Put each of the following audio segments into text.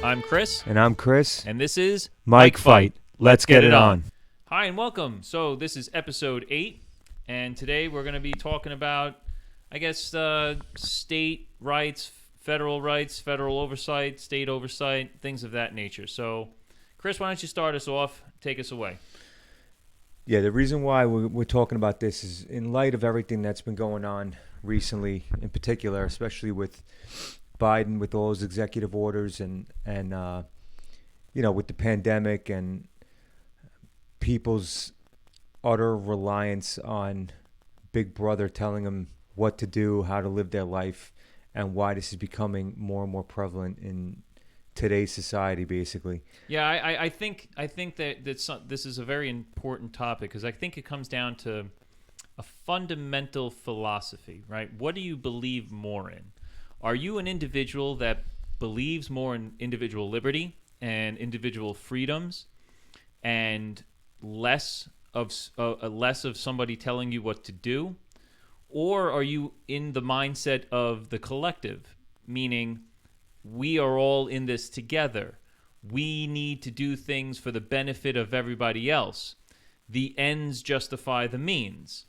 I'm Chris. And I'm Chris. And this is Mike Fight. Let's get it on. Hi and welcome. So this is episode 8. And today we're going to be talking about, state rights, federal oversight, state oversight, things of that nature. So, Chris, why don't you start us off? Take us away. Yeah, the reason why we're talking about this is in light of everything that's been going on recently, in particular, especially with Biden, with all his executive orders and with the pandemic and people's utter reliance on Big Brother telling them what to do, how to live their life, and why this is becoming more and more prevalent in today's society, basically. Yeah, I think that this is a very important topic because I think it comes down to a fundamental philosophy, right? What do you believe more in? Are you an individual that believes more in individual liberty and individual freedoms and less of somebody telling you what to do? Or are you in the mindset of the collective, meaning we are all in this together. We need to do things for the benefit of everybody else. The ends justify the means.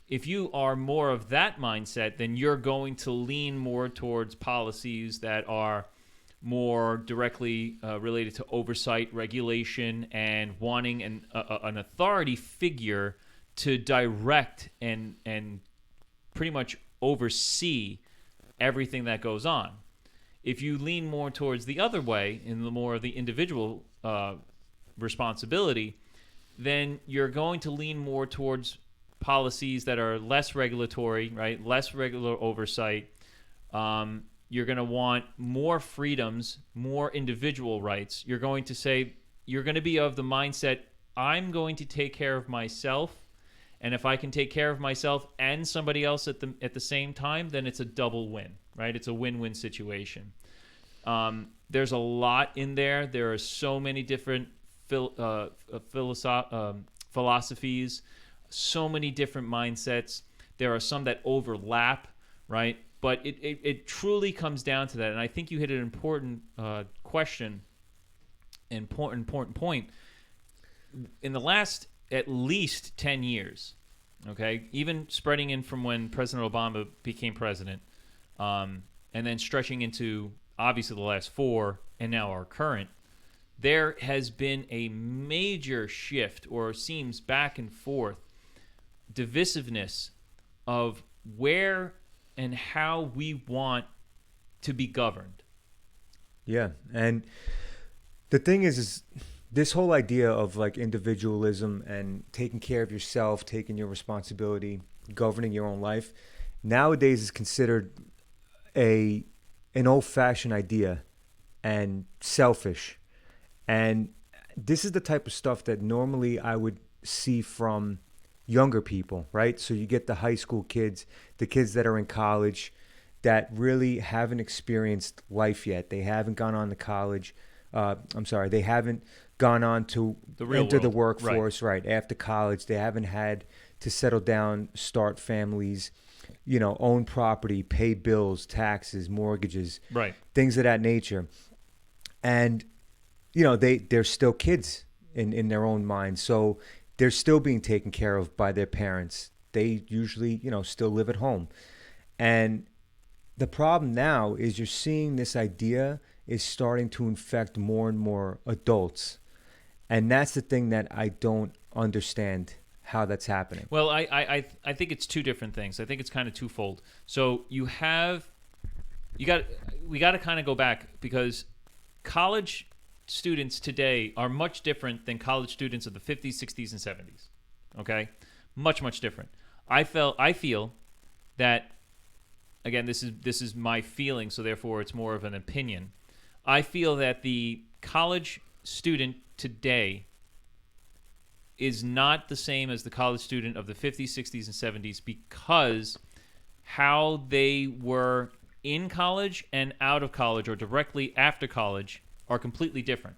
If you are more of that mindset, then you're going to lean more towards policies that are more directly related to oversight, regulation, and wanting an authority figure to direct and pretty much oversee everything that goes on. If you lean more towards the other way, in the more of the individual responsibility, then you're going to lean more towards policies that are less regulatory, right? Less regular oversight. You're going to want more freedoms, more individual rights. You're going to say, you're going to be of the mindset, I'm going to take care of myself. And if I can take care of myself and somebody else at the same time, then it's a double win, right? It's a win-win situation. There's a lot in there. There are so many different philosophies, so many different mindsets. There are some that overlap, right? But it truly comes down to that. And I think you hit an important question, important point. In the last at least 10 years, okay, even spreading in from when President Obama became president, and then stretching into obviously the last 4 and now our current, there has been a major shift, or seems back and forth, divisiveness of where and how we want to be governed. Yeah, and the thing is this whole idea of like individualism and taking care of yourself, taking your responsibility, governing your own life, nowadays is considered an old-fashioned idea and selfish. And this is the type of stuff that normally I would see from younger people, right? So you get the high school kids, the kids that are in college that really haven't experienced life yet. They haven't gone on to college. They haven't gone on to enter the workforce, right? After college. They haven't had to settle down, start families, own property, pay bills, taxes, mortgages, right? Things of that nature. And, they're still kids in their own minds. So they're still being taken care of by their parents. They usually, still live at home. And the problem now is you're seeing this idea is starting to infect more and more adults. And that's the thing that I don't understand how that's happening. Well, I think it's two different things. I think it's kind of twofold. So we got to kind of go back because college students today are much different than college students of the 50s, 60s, and 70s. Okay? Much different. I feel that, again, this is my feeling, so therefore it's more of an opinion. I feel that the college student today is not the same as the college student of the 50s, 60s, and 70s because how they were in college and out of college or directly after college are completely different,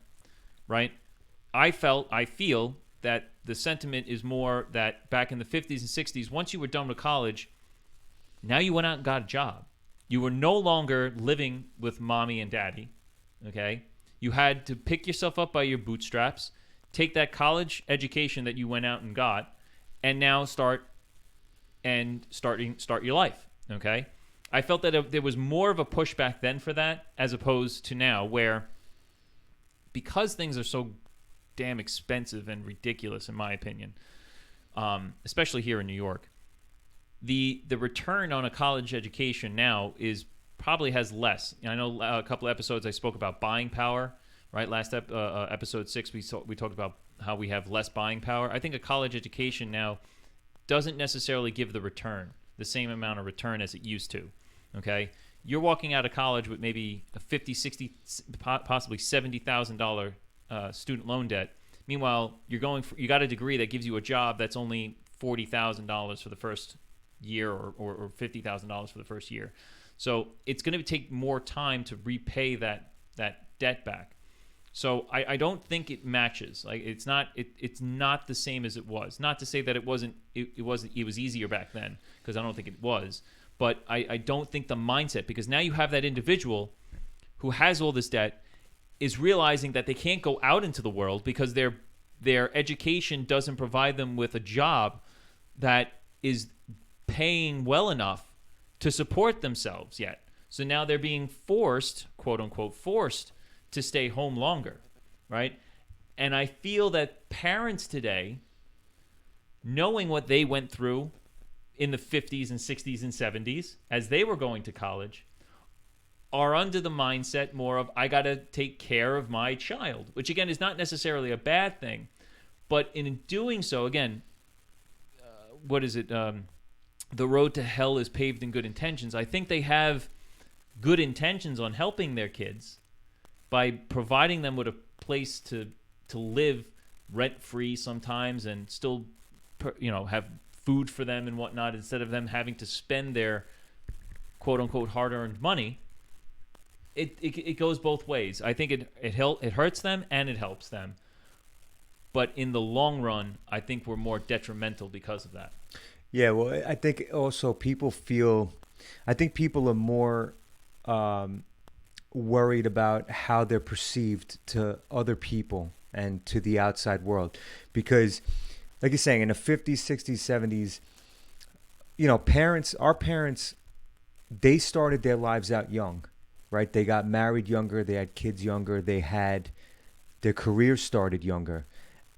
right? I feel that the sentiment is more that back in the 50s and 60s, once you were done with college, now you went out and got a job. You were no longer living with mommy and daddy, okay? You had to pick yourself up by your bootstraps, take that college education that you went out and got, and now start your life. Okay, I felt that there was more of a pushback then for that, as opposed to now, where because things are so damn expensive and ridiculous, in my opinion, especially here in New York, the return on a college education now is probably has less. I know a couple of episodes I spoke about buying power, right? Last episode 6, we talked about how we have less buying power. I think a college education now doesn't necessarily give the same amount of return as it used to. Okay, you're walking out of college with maybe a $50, $60, possibly $70,000 student loan debt. Meanwhile, you got a degree that gives you a job that's only $40,000 for the first year, or $50,000 for the first year. So it's going to take more time to repay that debt back. So I don't think it matches. Like it's not the same as it was. Not to say that it was easier back then, because I don't think it was. But I don't think the mindset, because now you have that individual who has all this debt is realizing that they can't go out into the world because their education doesn't provide them with a job that is paying well enough to support themselves yet. So now they're being forced, quote unquote, forced to stay home longer, right? And I feel that parents today, knowing what they went through in the 50s and 60s and 70s as they were going to college, are under the mindset more of, I got to take care of my child, which again is not necessarily a bad thing. But in doing so, again, what is it? The road to hell is paved in good intentions. I think they have good intentions on helping their kids by providing them with a place to live rent-free sometimes, and still have food for them and whatnot, instead of them having to spend their quote-unquote hard-earned money. It goes both ways. I think it hurts them and it helps them. But in the long run, I think we're more detrimental because of that. Yeah, well, I think also people are more worried about how they're perceived to other people and to the outside world. Because, like you're saying, in the 50s, 60s, 70s, our parents, they started their lives out young, right? They got married younger, they had kids younger, they had their careers started younger.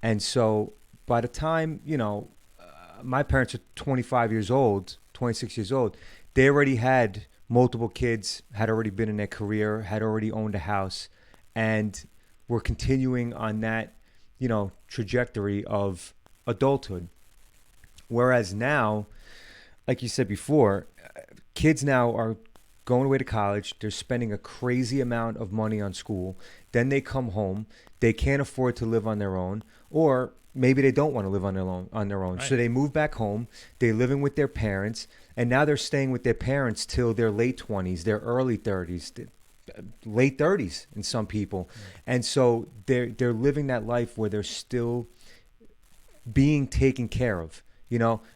And so by the time, my parents are 25 years old, 26 years old, they already had multiple kids, had already been in their career, had already owned a house, and were continuing on that, trajectory of adulthood. Whereas now, like you said before, kids now are going away to college. They're spending a crazy amount of money on school. Then they come home. They can't afford to live on their own, or maybe they don't want to live on their own. Right. So they move back home. They're living with their parents, and now they're staying with their parents till their late 20s, their early 30s, late 30s in some people. Right. And so they're living that life where they're still being taken care of.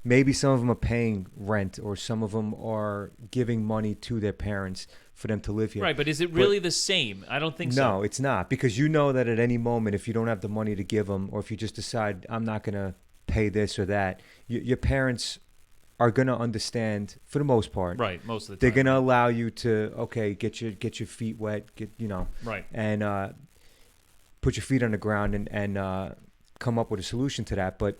Maybe some of them are paying rent, or some of them are giving money to their parents for them to live here. Right, but is it really the same? I don't think so. No, it's not, because you know that at any moment, if you don't have the money to give them, or if you just decide, I'm not going to pay this or that, your parents are going to understand for the most part. Right, most of the time. They're going to allow you to, okay, get your feet wet, right, and put your feet on the ground and come up with a solution to that. But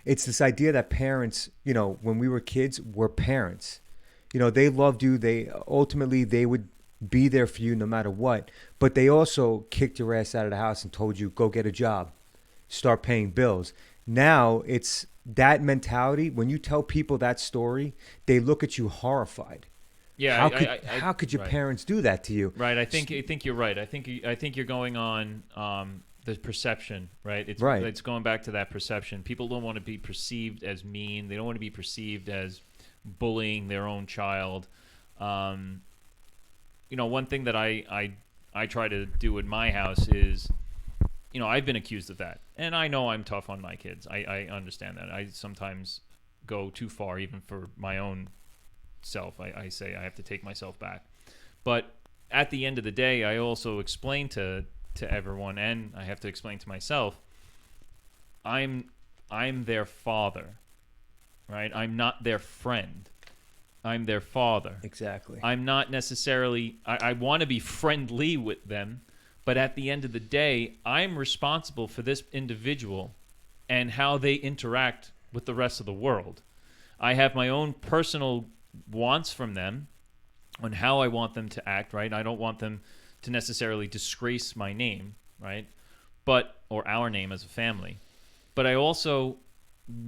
it's this idea that parents, when we were kids, were parents. They loved you. They would be there for you no matter what. But they also kicked your ass out of the house and told you, go get a job, start paying bills. Now it's that mentality. When you tell people that story, they look at you horrified. Yeah, how could your parents do that to you? Right. I think you're right. I think you're going on the perception, right? It's going back to that perception. People don't want to be perceived as mean. They don't want to be perceived as bullying their own child. One thing that I try to do in my house is, I've been accused of that, and I know I'm tough on my kids. I understand that. I sometimes go too far, even for my own self. I say I have to take myself back. But at the end of the day, I also explain to everyone, and I have to explain to myself, I'm their father, right? I'm not their friend. I'm their father. Exactly. I'm not necessarily, I want to be friendly with them, but at the end of the day, I'm responsible for this individual and how they interact with the rest of the world. I have my own personal wants from them on how I want them to act, right? I don't want them to necessarily disgrace my name, right? Or our name as a family. But I also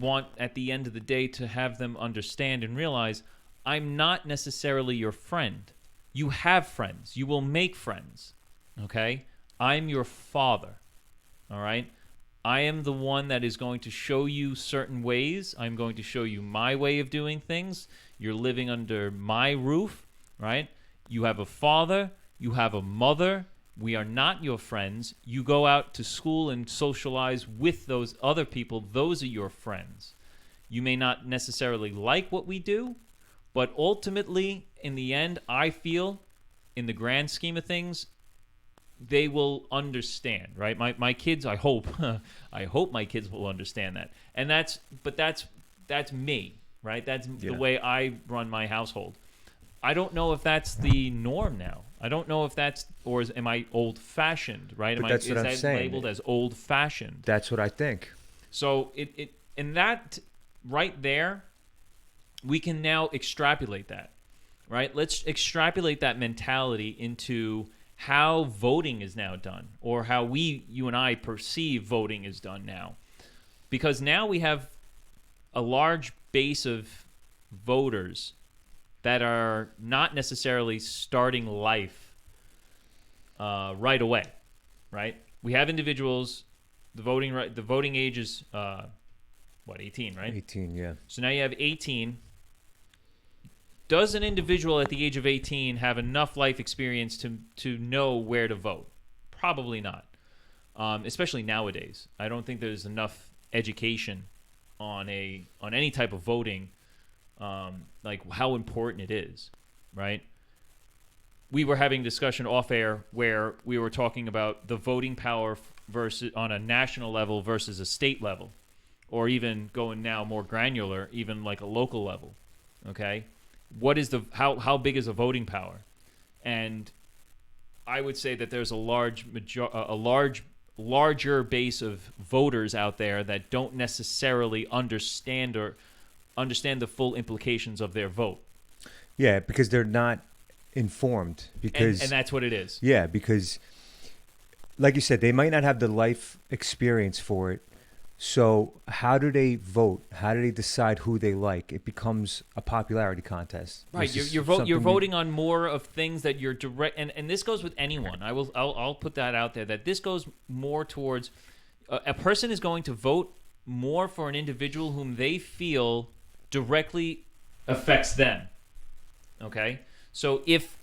want, at the end of the day, to have them understand and realize I'm not necessarily your friend. You have friends. You will make friends, okay? I'm your father, all right? I am the one that is going to show you certain ways. I'm going to show you my way of doing things. You're living under my roof, right? You have a father. You have a mother. We are not your friends. You go out to school and socialize with those other people. Those are your friends. You may not necessarily like what we do, but ultimately, in the end, I feel, in the grand scheme of things, they will understand, right? My kids, I hope, I hope my kids will understand that. And that's me, right? That's the way I run my household. I don't know if that's the norm now. I don't know if that's, or am I old-fashioned, right? But that's what I'm saying. Labeled as old-fashioned? That's what I think. So in that right there, we can now extrapolate that, right? Let's extrapolate that mentality into how voting is now done, or how you and I perceive voting is done now. Because now we have a large base of voters that are not necessarily starting life right away, right? We have individuals, the voting age is, 18, right? 18, yeah. So now you have 18. Does an individual at the age of 18 have enough life experience to know where to vote? Probably not, especially nowadays. I don't think there's enough education on any type of voting, like how important it is, right? We were having a discussion off air where we were talking about the voting power versus on a national level versus a state level, or even going now more granular, even like a local level. Okay. What is how big is a voting power? And I would say that there's a larger base of voters out there that don't necessarily understand the full implications of their vote. Yeah, because they're not informed. Because and that's what it is. Yeah, because like you said, they might not have the life experience for it. So how do they vote? How do they decide who they like? It becomes a popularity contest. Right, you're voting on more of things that you're direct, and this goes with anyone. I'll put that out there, that this goes more towards a person is going to vote more for an individual whom they feel directly affects them. Okay, so if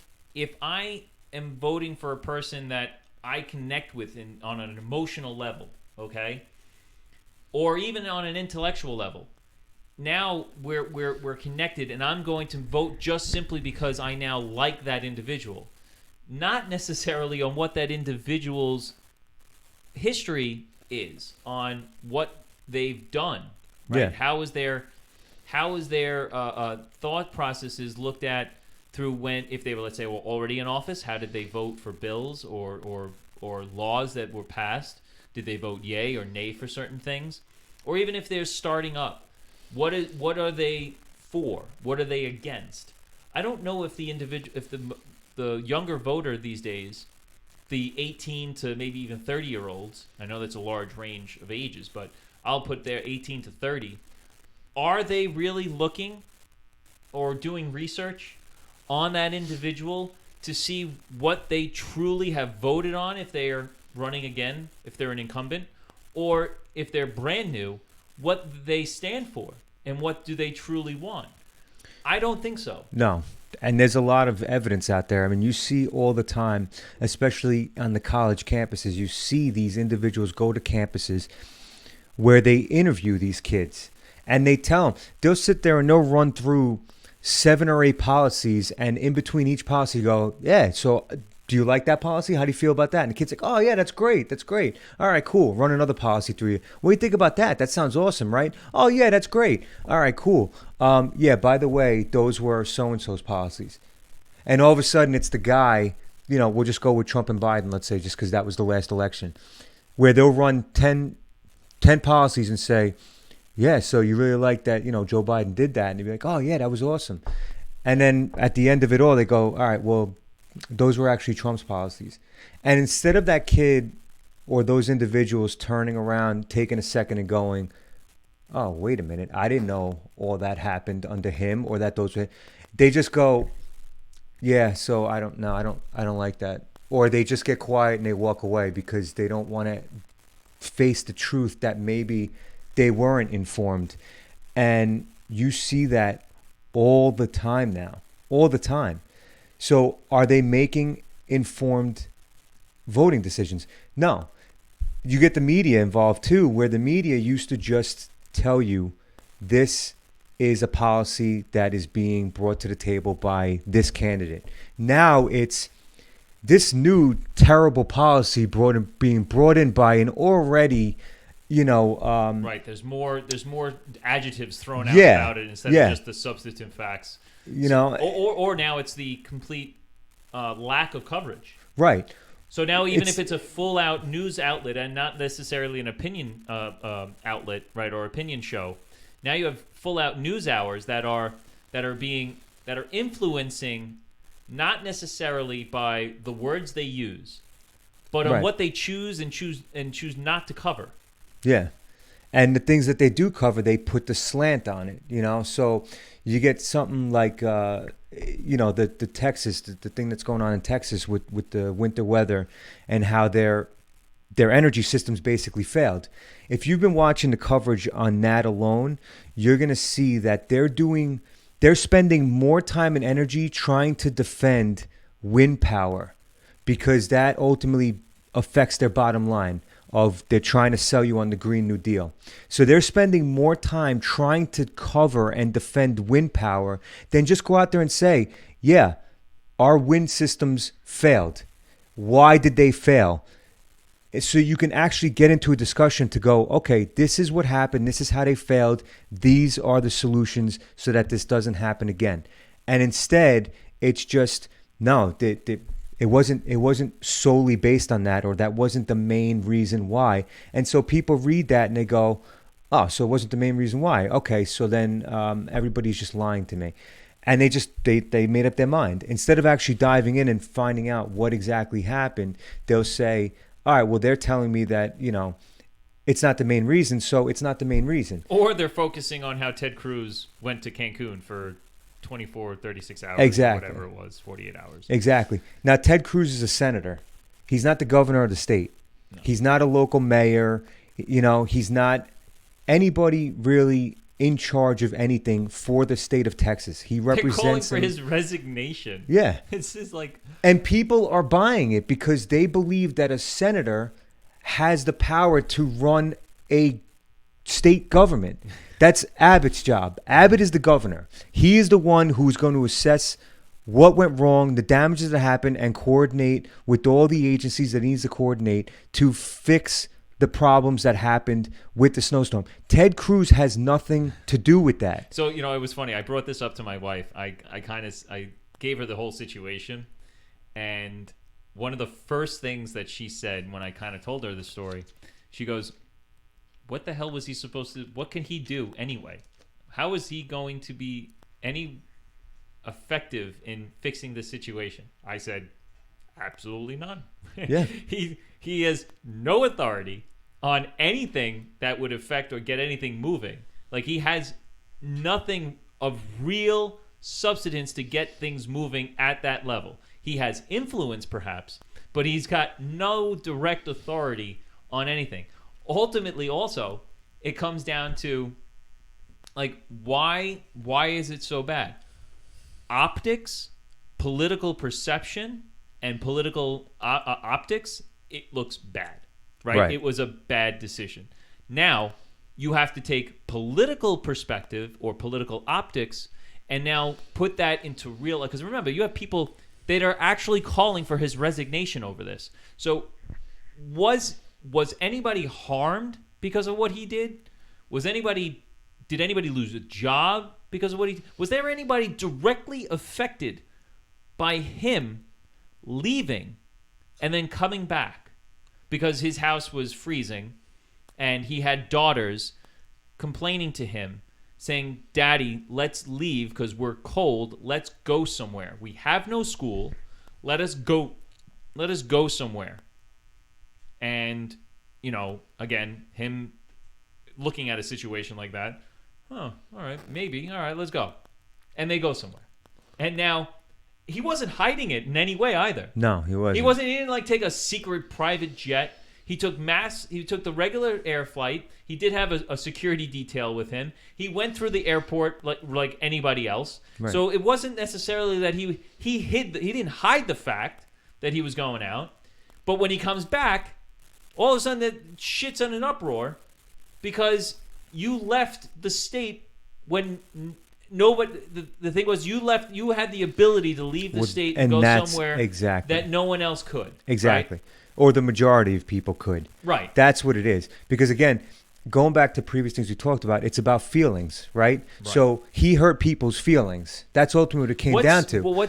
I am voting for a person that I connect with on an emotional level, okay, or even on an intellectual level, now we're connected, and I'm going to vote just simply because I now like that individual, not necessarily on what that individual's history is, on what they've done. Right? Yeah. How is their thought processes looked at through if they were, let's say, already in office? How did they vote for bills or laws that were passed? Did they vote yay or nay for certain things? Or even if they're starting up, what are they for? What are they against? I don't know if the younger voter these days, the 18 to maybe even 30-year-olds, I know that's a large range of ages, but I'll put there 18 to 30. Are they really looking or doing research on that individual to see what they truly have voted on if they are running again, if they're an incumbent, or if they're brand new, what they stand for and what do they truly want? I don't think so. No. And there's a lot of evidence out there. I mean, you see all the time, especially on the college campuses, you see these individuals go to campuses where they interview these kids and they tell them, they'll sit there and they'll run through 7 or 8 policies, and in between each policy, you go, yeah, so do you like that policy? How do you feel about that? And the kid's like, oh, yeah, that's great. That's great. All right, cool. Run another policy through you. What do you think about that? That sounds awesome, right? Oh, yeah, that's great. All right, cool. Yeah, by the way, those were so-and-so's policies. And all of a sudden, it's the guy, we'll just go with Trump and Biden, let's say, just because that was the last election, where they'll run 10 policies and say, yeah, so you really like that, Joe Biden did that. And you'd be like, oh, yeah, that was awesome. And then at the end of it all, they go, all right, well, those were actually Trump's policies. And instead of that kid or those individuals turning around, taking a second and going, oh, wait a minute, I didn't know all that happened under him or that those were, they just go, yeah, so I don't like that. Or they just get quiet and they walk away because they don't want to face the truth that maybe they weren't informed. And you see that all the time now, all the time. So are they making informed voting decisions? No. You get the media involved too, where the media used to just tell you this is a policy that is being brought to the table by this candidate. Now it's this new terrible policy being brought in by an already, right. There's more adjectives thrown out about it instead of just the substantive facts. Or now it's the complete lack of coverage. Right. So now even if it's a full out news outlet and not necessarily an opinion outlet, right, or opinion show, now you have full out news hours that are influencing not necessarily by the words they use, but on what they choose not to cover. Yeah. And the things that they do cover, they put the slant on it, So you get something like, the Texas, the thing that's going on in Texas with the winter weather and how their energy systems basically failed. If you've been watching the coverage on that alone, you're going to see that they're spending more time and energy trying to defend wind power because that ultimately affects their bottom line. They're trying to sell you on the Green New Deal. So they're spending more time trying to cover and defend wind power than just go out there and say, yeah, our wind systems failed. Why did they fail? So you can actually get into a discussion to go, okay, this is what happened. This is how they failed. These are the solutions so that this doesn't happen again. And instead, it's just, no, it wasn't solely based on that, or that wasn't the main reason why. And so people read that and they go, oh, so it wasn't the main reason why. Okay, so then everybody's just lying to me. And they made up their mind. Instead of actually diving in and finding out what exactly happened, they'll say, all right, well, they're telling me that, it's not the main reason, so it's not the main reason. Or they're focusing on how Ted Cruz went to Cancun for 24, 36 hours, exactly. Or whatever it was, 48 hours. Exactly. Now, Ted Cruz is a senator. He's not the governor of the state. No. He's not a local mayor. He's not anybody really in charge of anything for the state of Texas. He represents. They're calling for his resignation. Yeah. It's just like. And people are buying it because they believe that a senator has the power to run a state government. That's Abbott's job. Abbott is the governor. He is the one who's going to assess what went wrong, the damages that happened, and coordinate with all the agencies that he needs to coordinate to fix the problems that happened with the snowstorm. Ted Cruz has nothing to do with that. So, it was funny. I brought this up to my wife. I gave her the whole situation. And one of the first things that she said when I kind of told her the story, she goes, what the hell was he supposed to, what can he do anyway? How is he going to be any effective in fixing the situation? I said, absolutely none. Yeah. He has no authority on anything that would affect or get anything moving. Like, he has nothing of real substance to get things moving at that level. He has influence, perhaps, but he's got no direct authority on anything. Ultimately, also, it comes down to, like, why is it so bad? Optics, political perception, and political optics, it looks bad, right? It was a bad decision. Now, you have to take political perspective or political optics and now put that into real, because remember, you have people that are actually calling for his resignation over this. So was anybody harmed because of what he did? Did anybody lose a job because of what he, was there anybody directly affected by him leaving and then coming back because his house was freezing and he had daughters complaining to him saying, "Daddy, let's leave because we're cold. Let's go somewhere. We have no school. Let us go somewhere." And, you know, again, him looking at a situation like that, oh, all right, maybe, all right, let's go. And they go somewhere. And now, he wasn't hiding it in any way either. No, he wasn't. He didn't like take a secret private jet. He took the regular air flight. He did have a security detail with him. He went through the airport like anybody else. Right. So it wasn't necessarily that he didn't hide the fact that he was going out. But when he comes back, all of a sudden that shit's in an uproar because you left the state when nobody. The thing was, you had the ability to leave the state and go somewhere that no one else could. Exactly. Right? Or the majority of people could. Right. That's what it is. Because again, going back to previous things we talked about, it's about feelings, right? So he hurt people's feelings. That's ultimately what it came down to. Well,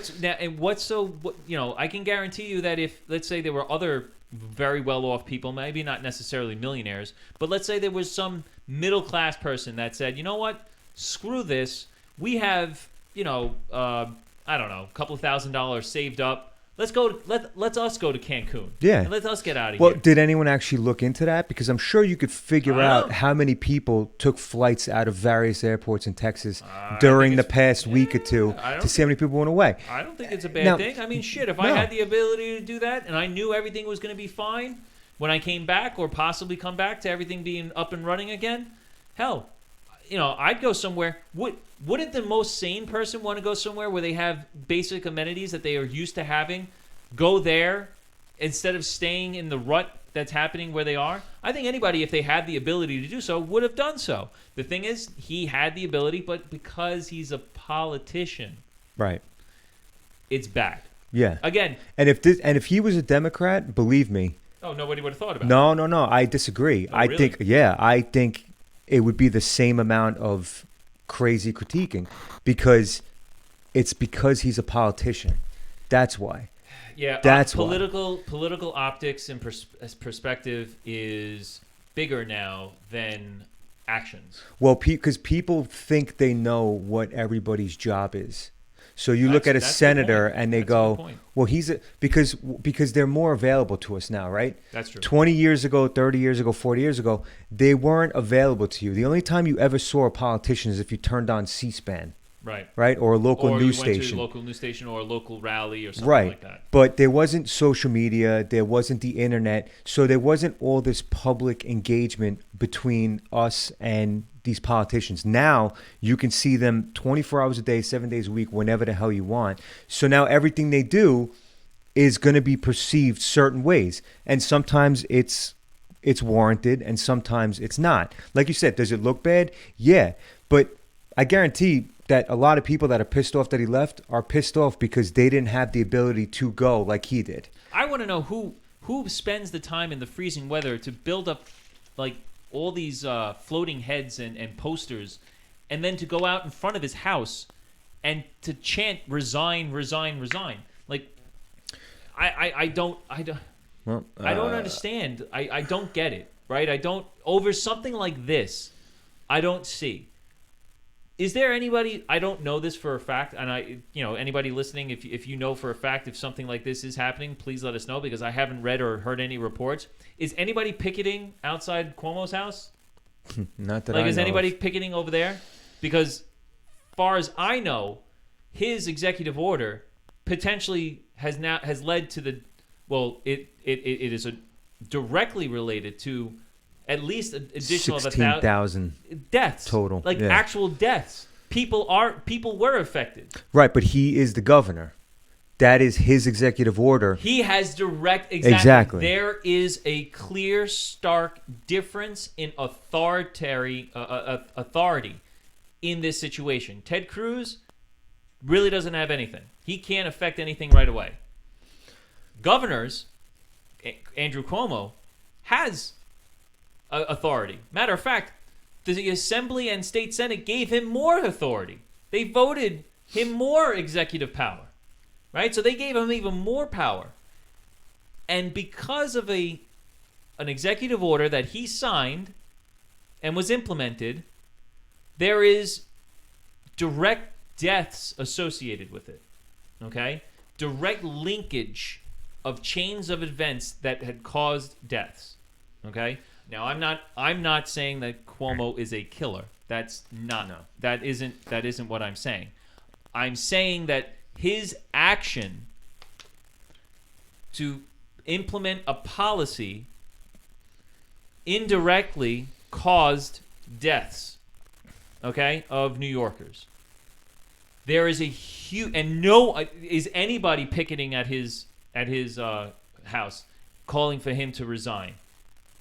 I can guarantee you that if, let's say, there were other very well-off people, maybe not necessarily millionaires, but let's say there was some middle-class person that said, you know what, screw this. We have, I don't know, a couple of $1,000 saved up. Let's us go to Cancun. Yeah. And let us get out of here. Well, did anyone actually look into that? Because I'm sure you could figure out how many people took flights out of various airports in Texas during the past week or two to see how many people went away. I don't think it's a bad thing. I mean, shit, if I had the ability to do that and I knew everything was going to be fine when I came back or possibly come back to everything being up and running again, hell, I'd go somewhere. Wouldn't the most sane person want to go somewhere where they have basic amenities that they are used to having? Go there instead of staying in the rut that's happening where they are? I think anybody, if they had the ability to do so, would have done so. The thing is, he had the ability, but because he's a politician, right, it's bad. Yeah. Again. And if he was a Democrat, believe me. Oh, nobody would have thought about it. No. I disagree. Oh, really? I think it would be the same amount of crazy critiquing because he's a politician. That's why. Yeah, that's political optics and perspective is bigger now than actions. Well, because people think they know what everybody's job is. So you look at a senator and they go, well, because they're more available to us now, right? That's true. 20 years ago, 30 years ago, 40 years ago, they weren't available to you. The only time you ever saw a politician is if you turned on C-SPAN. Right? Or a local news station. Or you went to a local news station or a local rally or something like that. But there wasn't social media. There wasn't the internet. So there wasn't all this public engagement between us and these politicians. Now you can see them 24 hours a day, 7 days a week, whenever the hell you want. So now everything they do is going to be perceived certain ways. And sometimes it's warranted and sometimes it's not. Like you said, does it look bad? Yeah. But I guarantee that a lot of people that are pissed off that he left are pissed off because they didn't have the ability to go like he did. I want to know who spends the time in the freezing weather to build up like all these floating heads and posters and then to go out in front of his house and to chant resign, resign, resign. Like I don't understand. I don't get it, right? I don't, over something like this, I don't see. Is there anybody, I don't know this for a fact, and anybody listening, if you know for a fact if something like this is happening, please let us know because I haven't read or heard any reports. Is anybody picketing outside Cuomo's house? Not that I know. Is anybody picketing over there? Because far as I know, his executive order potentially has led to it is directly related to at least an additional 16,000 deaths total, actual deaths. People were affected. Right, but he is the governor. That is his executive order. He has direct exactly. There is a clear, stark difference in authority in this situation. Ted Cruz really doesn't have anything. He can't affect anything right away. Governors, Andrew Cuomo, has authority. Matter of fact, the Assembly and State Senate gave him more authority. They voted him more executive power, right? So they gave him even more power. And because of an executive order that he signed and was implemented, there is direct deaths associated with it, okay? Direct linkage of chains of events that had caused deaths, okay? Now, I'm not saying that Cuomo is a killer. That's not. No. That isn't what I'm saying. I'm saying that his action to implement a policy indirectly caused deaths, okay, of New Yorkers. There is a huge, and is anybody picketing at his house calling for him to resign?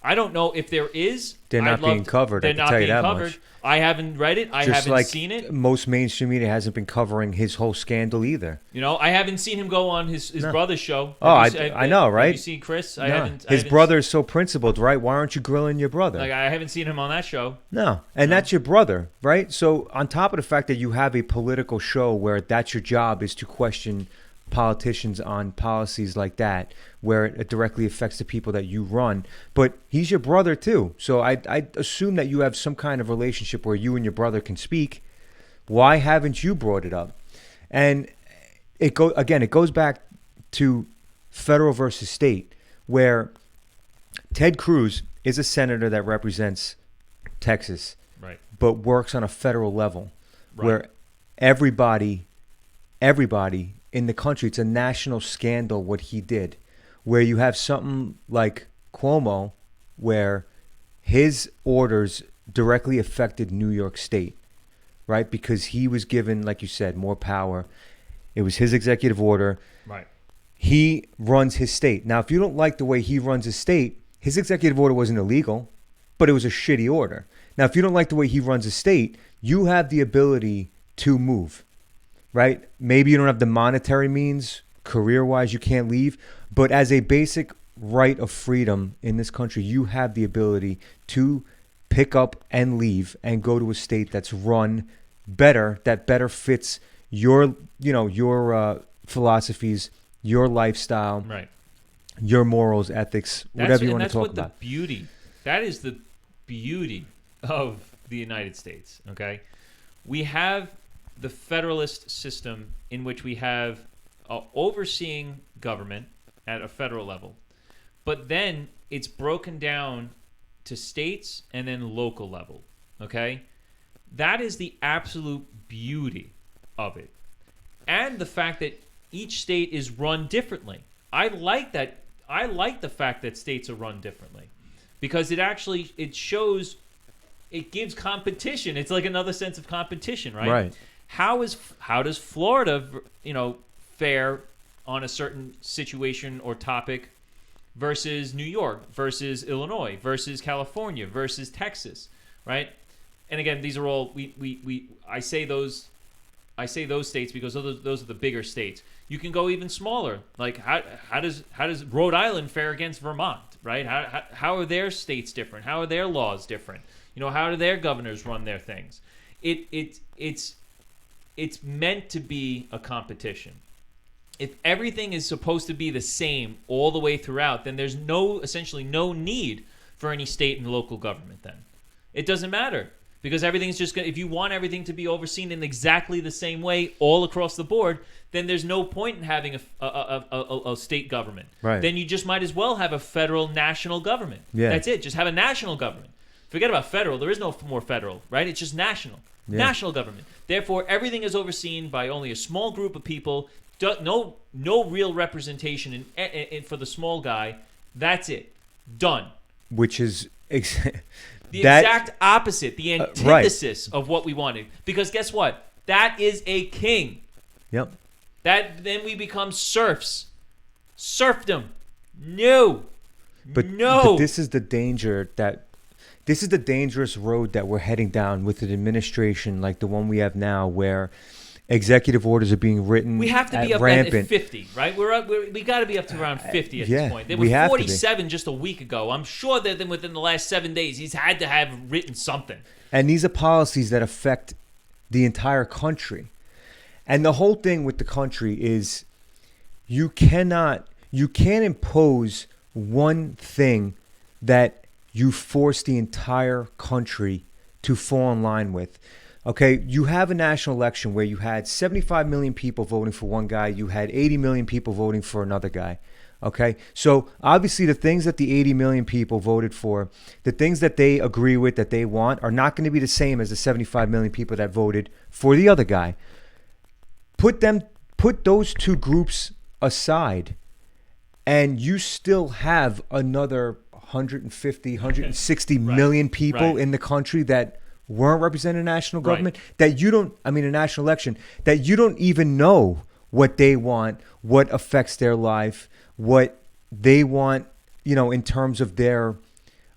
I don't know if there is. They're not being covered. They're not being covered. I haven't read it. I haven't seen it. Most mainstream media hasn't been covering his whole scandal either. You know, I haven't seen him go on his brother's show. I know, right? Have you seen Chris? No. His brother is so principled, right? Why aren't you grilling your brother? Like, I haven't seen him on that show. No, and that's your brother, right? So on top of the fact that you have a political show where that's your job is to question politicians on policies like that, where it directly affects the people that you run, but he's your brother too. So I assume that you have some kind of relationship where you and your brother can speak. Why haven't you brought it up? And it goes back to federal versus state, where Ted Cruz is a senator that represents Texas, right, but works on a federal level, right, where everybody in the country, it's a national scandal what he did, where you have something like Cuomo, where his orders directly affected New York State, right? Because he was given, like you said, more power. It was his executive order. Right. He runs his state. Now, if you don't like the way he runs his state, his executive order wasn't illegal, but it was a shitty order. Now, if you don't like the way he runs his state, you have the ability to move. Right? Maybe you don't have the monetary means, career-wise, you can't leave. But as a basic right of freedom in this country, you have the ability to pick up and leave and go to a state that's run better, that better fits your philosophies, your lifestyle, right, your morals, ethics, whatever you want to talk about. That is the beauty of the United States, okay? We have the federalist system in which we have overseeing government at a federal level, but then it's broken down to states and then local level, okay? That is the absolute beauty of it. And the fact that each state is run differently. I like that. I like the fact that states are run differently because it shows, it gives competition. It's like another sense of competition, right? Right. How does Florida, fare on a certain situation or topic versus New York, versus Illinois, versus California, versus Texas, right? And again, these are all I say those states because those are the bigger states. You can go even smaller. Like how does Rhode Island fare against Vermont, right? How are their states different? How are their laws different? How do their governors run their things? It's meant to be a competition. If everything is supposed to be the same all the way throughout, then there's essentially no need for any state and local government then. It doesn't matter because everything's just if you want everything to be overseen in exactly the same way all across the board, then there's no point in having a state government. Right. Then you just might as well have a federal national government. Yeah. That's it. Just have a national government. Forget about federal. There is no more federal, right? It's just national. Yeah. National government. Therefore, everything is overseen by only a small group of people. No real representation for the small guy. That's it. Done. Which is the exact opposite, the antithesis of what we wanted. Because guess what? That is a king. Yep. Then we become serfs. Serfdom. No. But this is the danger this is the dangerous road that we're heading down with an administration like the one we have now, where Executive orders are being written. We have to be up at 50, right? We got to be up to around 50 at this point. There were 47 just a week ago. I'm sure that then within the last 7 days, he's had to have written something. And these are policies that affect the entire country. And the whole thing with the country is you can't impose one thing that you force the entire country to fall in line with. Okay, you have a national election where you had 75 million people voting for one guy, you had 80 million people voting for another guy. Okay, so obviously the things that the 80 million people voted for, the things that they agree with, that they want, are not going to be the same as the 75 million people that voted for the other guy. Put those two groups aside, and you still have another 150, 160 million people in the country that weren't represented in national government, that you don't, a national election, that you don't even know what they want, what affects their life, what they want, in terms of their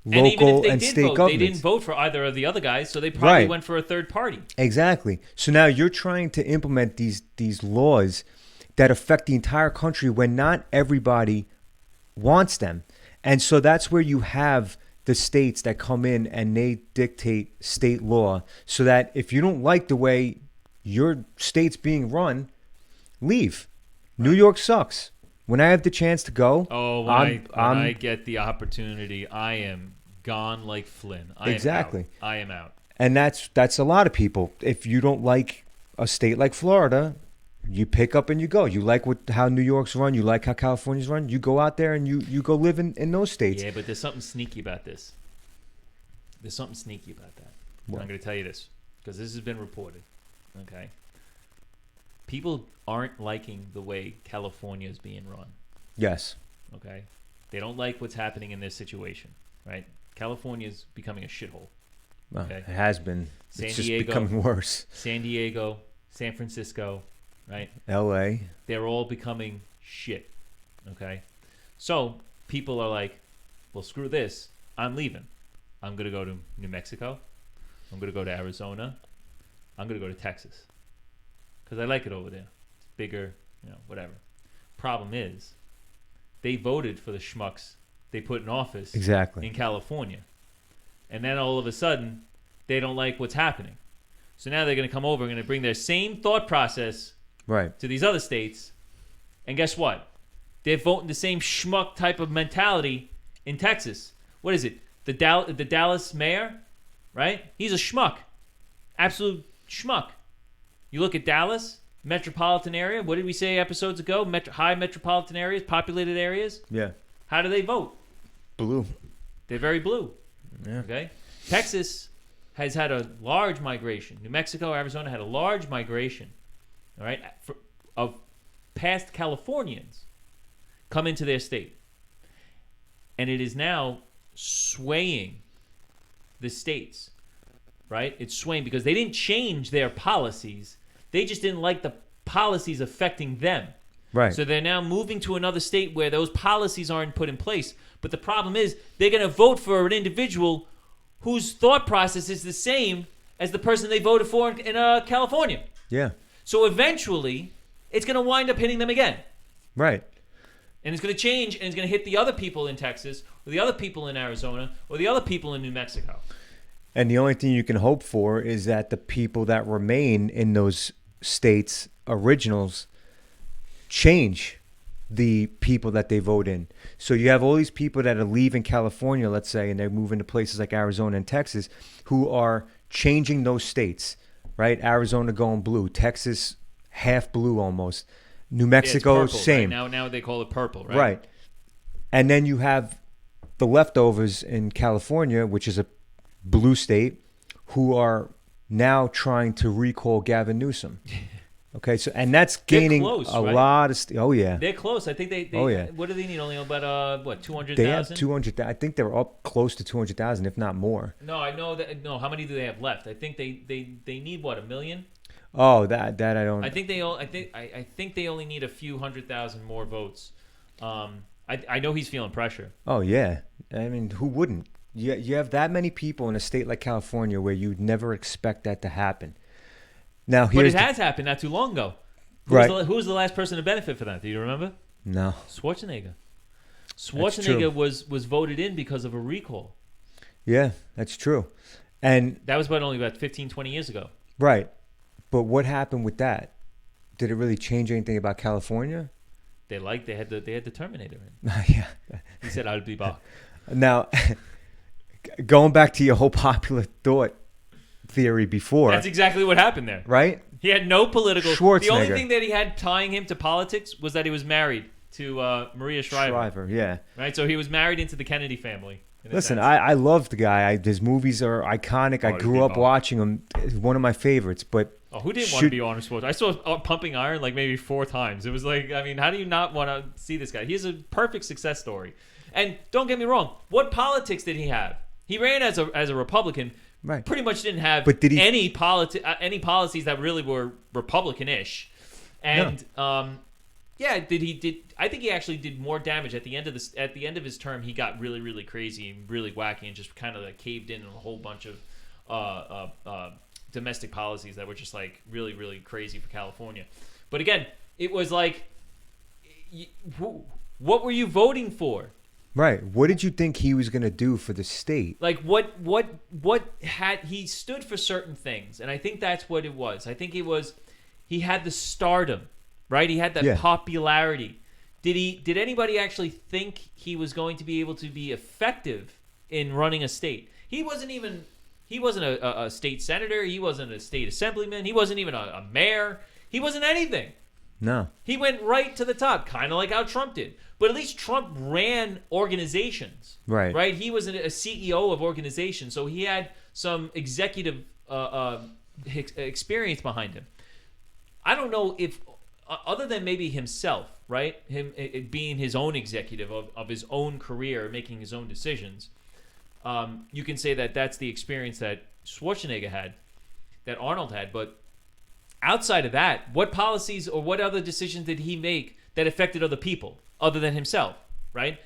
local and state governments. They didn't vote for either of the other guys, so they probably went for a third party. Exactly. So now you're trying to implement these laws that affect the entire country when not everybody wants them. And so that's where you have the states that come in and they dictate state law, so that if you don't like the way your state's being run, leave. New York sucks. When I have the chance to go, when I get the opportunity, I am gone like Flynn. I am out. And that's a lot of people. If you don't like a state like Florida, you pick up and you go. You like how New York's run. You like how California's run. You go out there and you go live in those states. Yeah, but there's something sneaky about this. There's something sneaky about that. I'm going to tell you this because this has been reported. Okay. People aren't liking the way California is being run. Yes. Okay. They don't like what's happening in this situation, right? California is becoming a shithole. Well, it has been. It's just becoming worse. San Diego, San Francisco, right? L.A. They're all becoming shit, okay? So people are like, well, screw this. I'm leaving. I'm going to go to New Mexico. I'm going to go to Arizona. I'm going to go to Texas because I like it over there. It's bigger, whatever. Problem is, they voted for the schmucks they put in office in California. And then all of a sudden, they don't like what's happening. So now they're going to come over and going to bring their same thought process to these other states. And guess what? They're voting the same schmuck type of mentality in Texas. What is it? The Dallas mayor, right? He's a schmuck. Absolute schmuck. You look at Dallas, metropolitan area. What did we say episodes ago? High metropolitan areas, populated areas. Yeah. How do they vote? Blue. They're very blue. Yeah. Okay. Texas has had a large migration. New Mexico, Arizona had a large migration. All right, of past Californians come into their state, and it is now swaying the states. Right? It's swaying because they didn't change their policies. They just didn't like the policies affecting them. Right. So they're now moving to another state where those policies aren't put in place. But the problem is they're going to vote for an individual whose thought process is the same as the person they voted for in California. Yeah. So eventually, it's going to wind up hitting them again. Right. And it's going to change, and it's going to hit the other people in Texas, or the other people in Arizona, or the other people in New Mexico. And the only thing you can hope for is that the people that remain in those states, originals, change the people that they vote in. So you have all these people that are leaving California, let's say, and they're moving to places like Arizona and Texas, who are changing those states, right? Arizona going blue, Texas half blue almost, New Mexico purple, same. Right? Now they call it purple, right? Right. And then you have the leftovers in California, which is a blue state, who are now trying to recall Gavin Newsom. Okay, so and that's gaining a lot of. Oh yeah, they're close. I think they. Oh yeah. What do they need? Only about 200,000. They have 200,000. I think they're up close to 200,000, if not more. No, I know that. No, how many do they have left? I think they need what, 1 million. Oh, that I don't. I think they only need a few 100,000 more votes. I know he's feeling pressure. Oh yeah, I mean, who wouldn't? You have that many people in a state like California where you'd never expect that to happen. Now But here's it has happened not too long ago. Right. Who was the last person to benefit for that? Do you remember? no. Schwarzenegger. true. Schwarzenegger was voted in because of a recall. Yeah, that's true. And That was only about 15, 20 years ago. right, but what happened with that? Did it really change anything about California? They had the Terminator in. Yeah. He said, "I'll be back." Now, going back to your whole popular thought theory before, That's exactly what happened there. right? He had no political. Schwarzenegger. The only thing that he had tying him to politics was that he was married to Maria Shriver. Yeah. Right, so he was married into the Kennedy family. in a Listen, sense. I love the guy. His movies are iconic. I Oh, grew up people. watching him. He's one of my favorites. But Oh, who didn't want to be Arnold Schwarzenegger? I saw Pumping Iron like maybe 4 times. It was like, I mean, how do you not want to see this guy? He's a perfect success story. And don't get me wrong, what politics did he have? He ran as a Republican. Right. Pretty much didn't have But did he- any policies that really were Republican-ish. And yeah, I think he actually did more damage at the end of his term. He got really, really crazy and really wacky and just kind of like caved in on a whole bunch of domestic policies that were just like really, really crazy for California. But again, it was like, what were you voting for? right, what did you think he was going to do for the state? Like what had he stood for certain things, and I think that's what it was. I think it was he had the stardom, right? He had that Yeah. popularity. Did anybody actually think he was going to be able to be effective in running a state? He wasn't a state senator. He wasn't a state assemblyman. He wasn't even a mayor. He wasn't anything. No. He went right to the top, kind of like how Trump did. But at least Trump ran organizations. Right. Right? He was a CEO of organizations, so he had some executive experience behind him. I don't know if, other than maybe himself, right? Him being his own executive of his own career, making his own decisions, you can say that that's the experience that Schwarzenegger had, that Arnold had. But outside of that, what policies or what other decisions did he make that affected other people other than himself, right?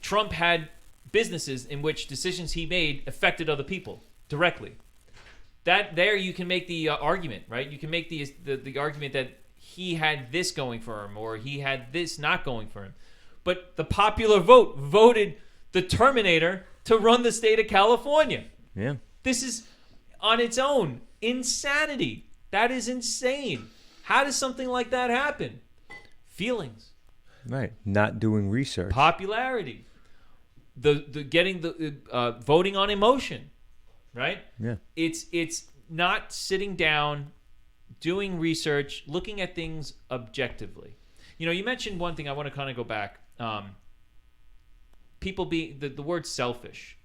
Trump had businesses in which decisions he made affected other people directly. That there you can make the argument, right? You can make the argument that he had this going for him or he had this not going for him. But the popular vote voted the Terminator to run the state of California. Yeah. This is on its own insanity. That is insane. How does something like that happen? Feelings, Right. Not doing research. popularity, the getting the voting on emotion, right? Yeah. It's not sitting down, doing research, looking at things objectively. You know, you mentioned one thing. I want to kind of go back. People being the word selfish.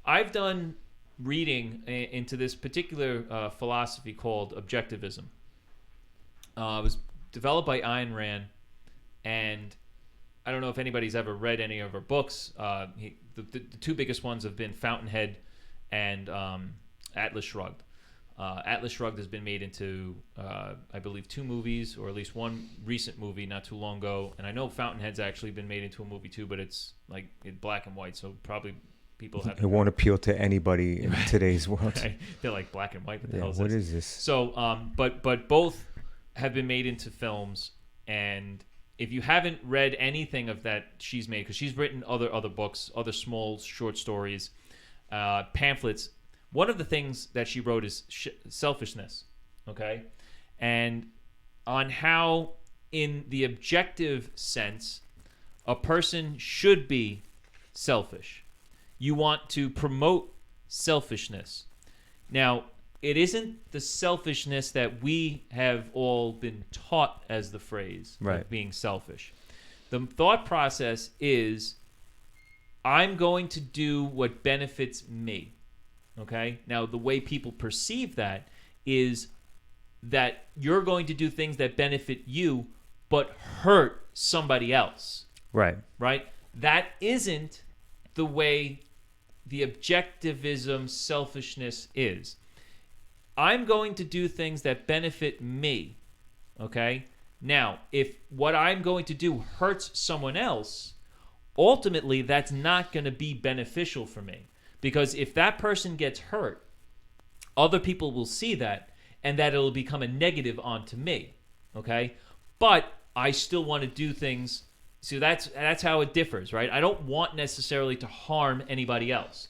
I've done reading into this particular philosophy called objectivism. It was developed by Ayn Rand, and I don't know if anybody's ever read any of her books. The 2 biggest ones have been Fountainhead and Atlas Shrugged. Atlas Shrugged has been made into, I believe, 2 movies, or at least 1 recent movie not too long ago. And I know Fountainhead's actually been made into a movie too, but it's like in black and white, so probably people have. It won't appeal to anybody in today's world. Right? They're like black and white. What the Yeah, hell is what this? is this? So, but both have been made into films, and if you haven't read anything of that she's made, because she's written other books, other small short stories, pamphlets. One of the things that she wrote is selfishness, okay, and on how, in the objective sense, a person should be selfish. You want to promote selfishness. Now, it isn't the selfishness that we have all been taught as the phrase Right. of being selfish. The thought process is, I'm going to do what benefits me. Okay? Now, the way people perceive that is that you're going to do things that benefit you but hurt somebody else. Right. Right? That isn't the way the objectivism selfishness is. I'm going to do things that benefit me. Okay? Now, if what I'm going to do hurts someone else, ultimately that's not going to be beneficial for me. Because if that person gets hurt, other people will see that, and that it'll become a negative onto me. Okay? But I still want to do things. So that's how it differs, right? I don't want necessarily to harm anybody else,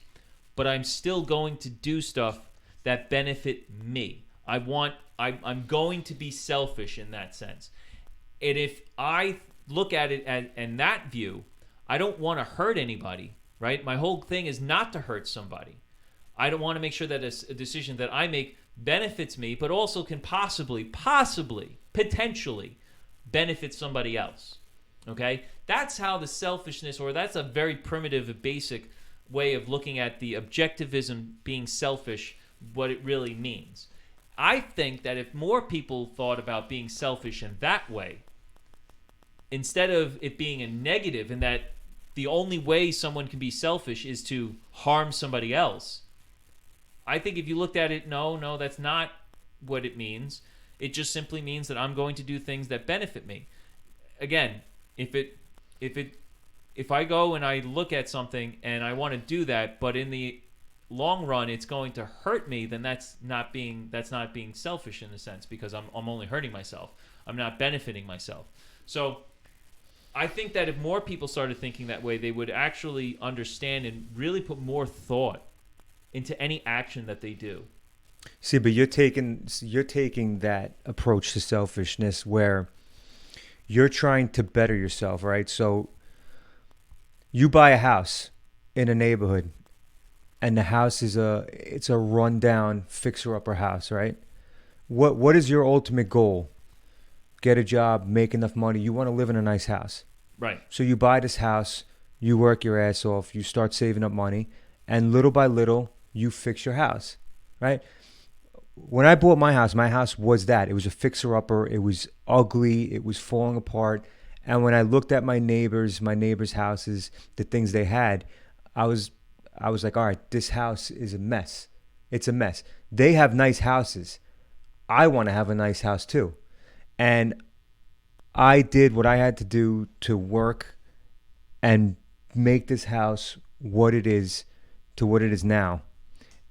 but I'm still going to do stuff that benefit me. I'm going to be selfish in that sense. And if I look at it in that view, I don't want to hurt anybody, right? My whole thing is not to hurt somebody. I don't want to make sure that a decision that I make benefits me, but also can possibly, potentially benefit somebody else. Okay? That's how the selfishness, or that's a very primitive, basic way of looking at the objectivism being selfish, what it really means. I think that if more people thought about being selfish in that way, instead of it being a negative in that the only way someone can be selfish is to harm somebody else, I think if you looked at it, no, that's not what it means. It just simply means that I'm going to do things that benefit me. Again, if I go and I look at something and I want to do that, but in the long run it's going to hurt me, then that's not being selfish in a sense, because I'm only hurting myself. I'm not benefiting myself. So I think that if more people started thinking that way, they would actually understand and really put more thought into any action that they do. See, but you're taking that approach to selfishness where you're trying to better yourself, right? So you buy a house in a neighborhood, and the house is a rundown fixer-upper house, right? What is your ultimate goal? Get a job, make enough money. You want to live in a nice house. Right. So you buy this house, you work your ass off, you start saving up money, and little by little, you fix your house, right? When I bought my house was that. It was a fixer-upper. It was ugly. It was falling apart. And when I looked at my neighbors' houses, the things they had, I was like, all right, this house is a mess. It's a mess. They have nice houses. I want to have a nice house too. And I did what I had to do to work and make this house what it is to what it is now,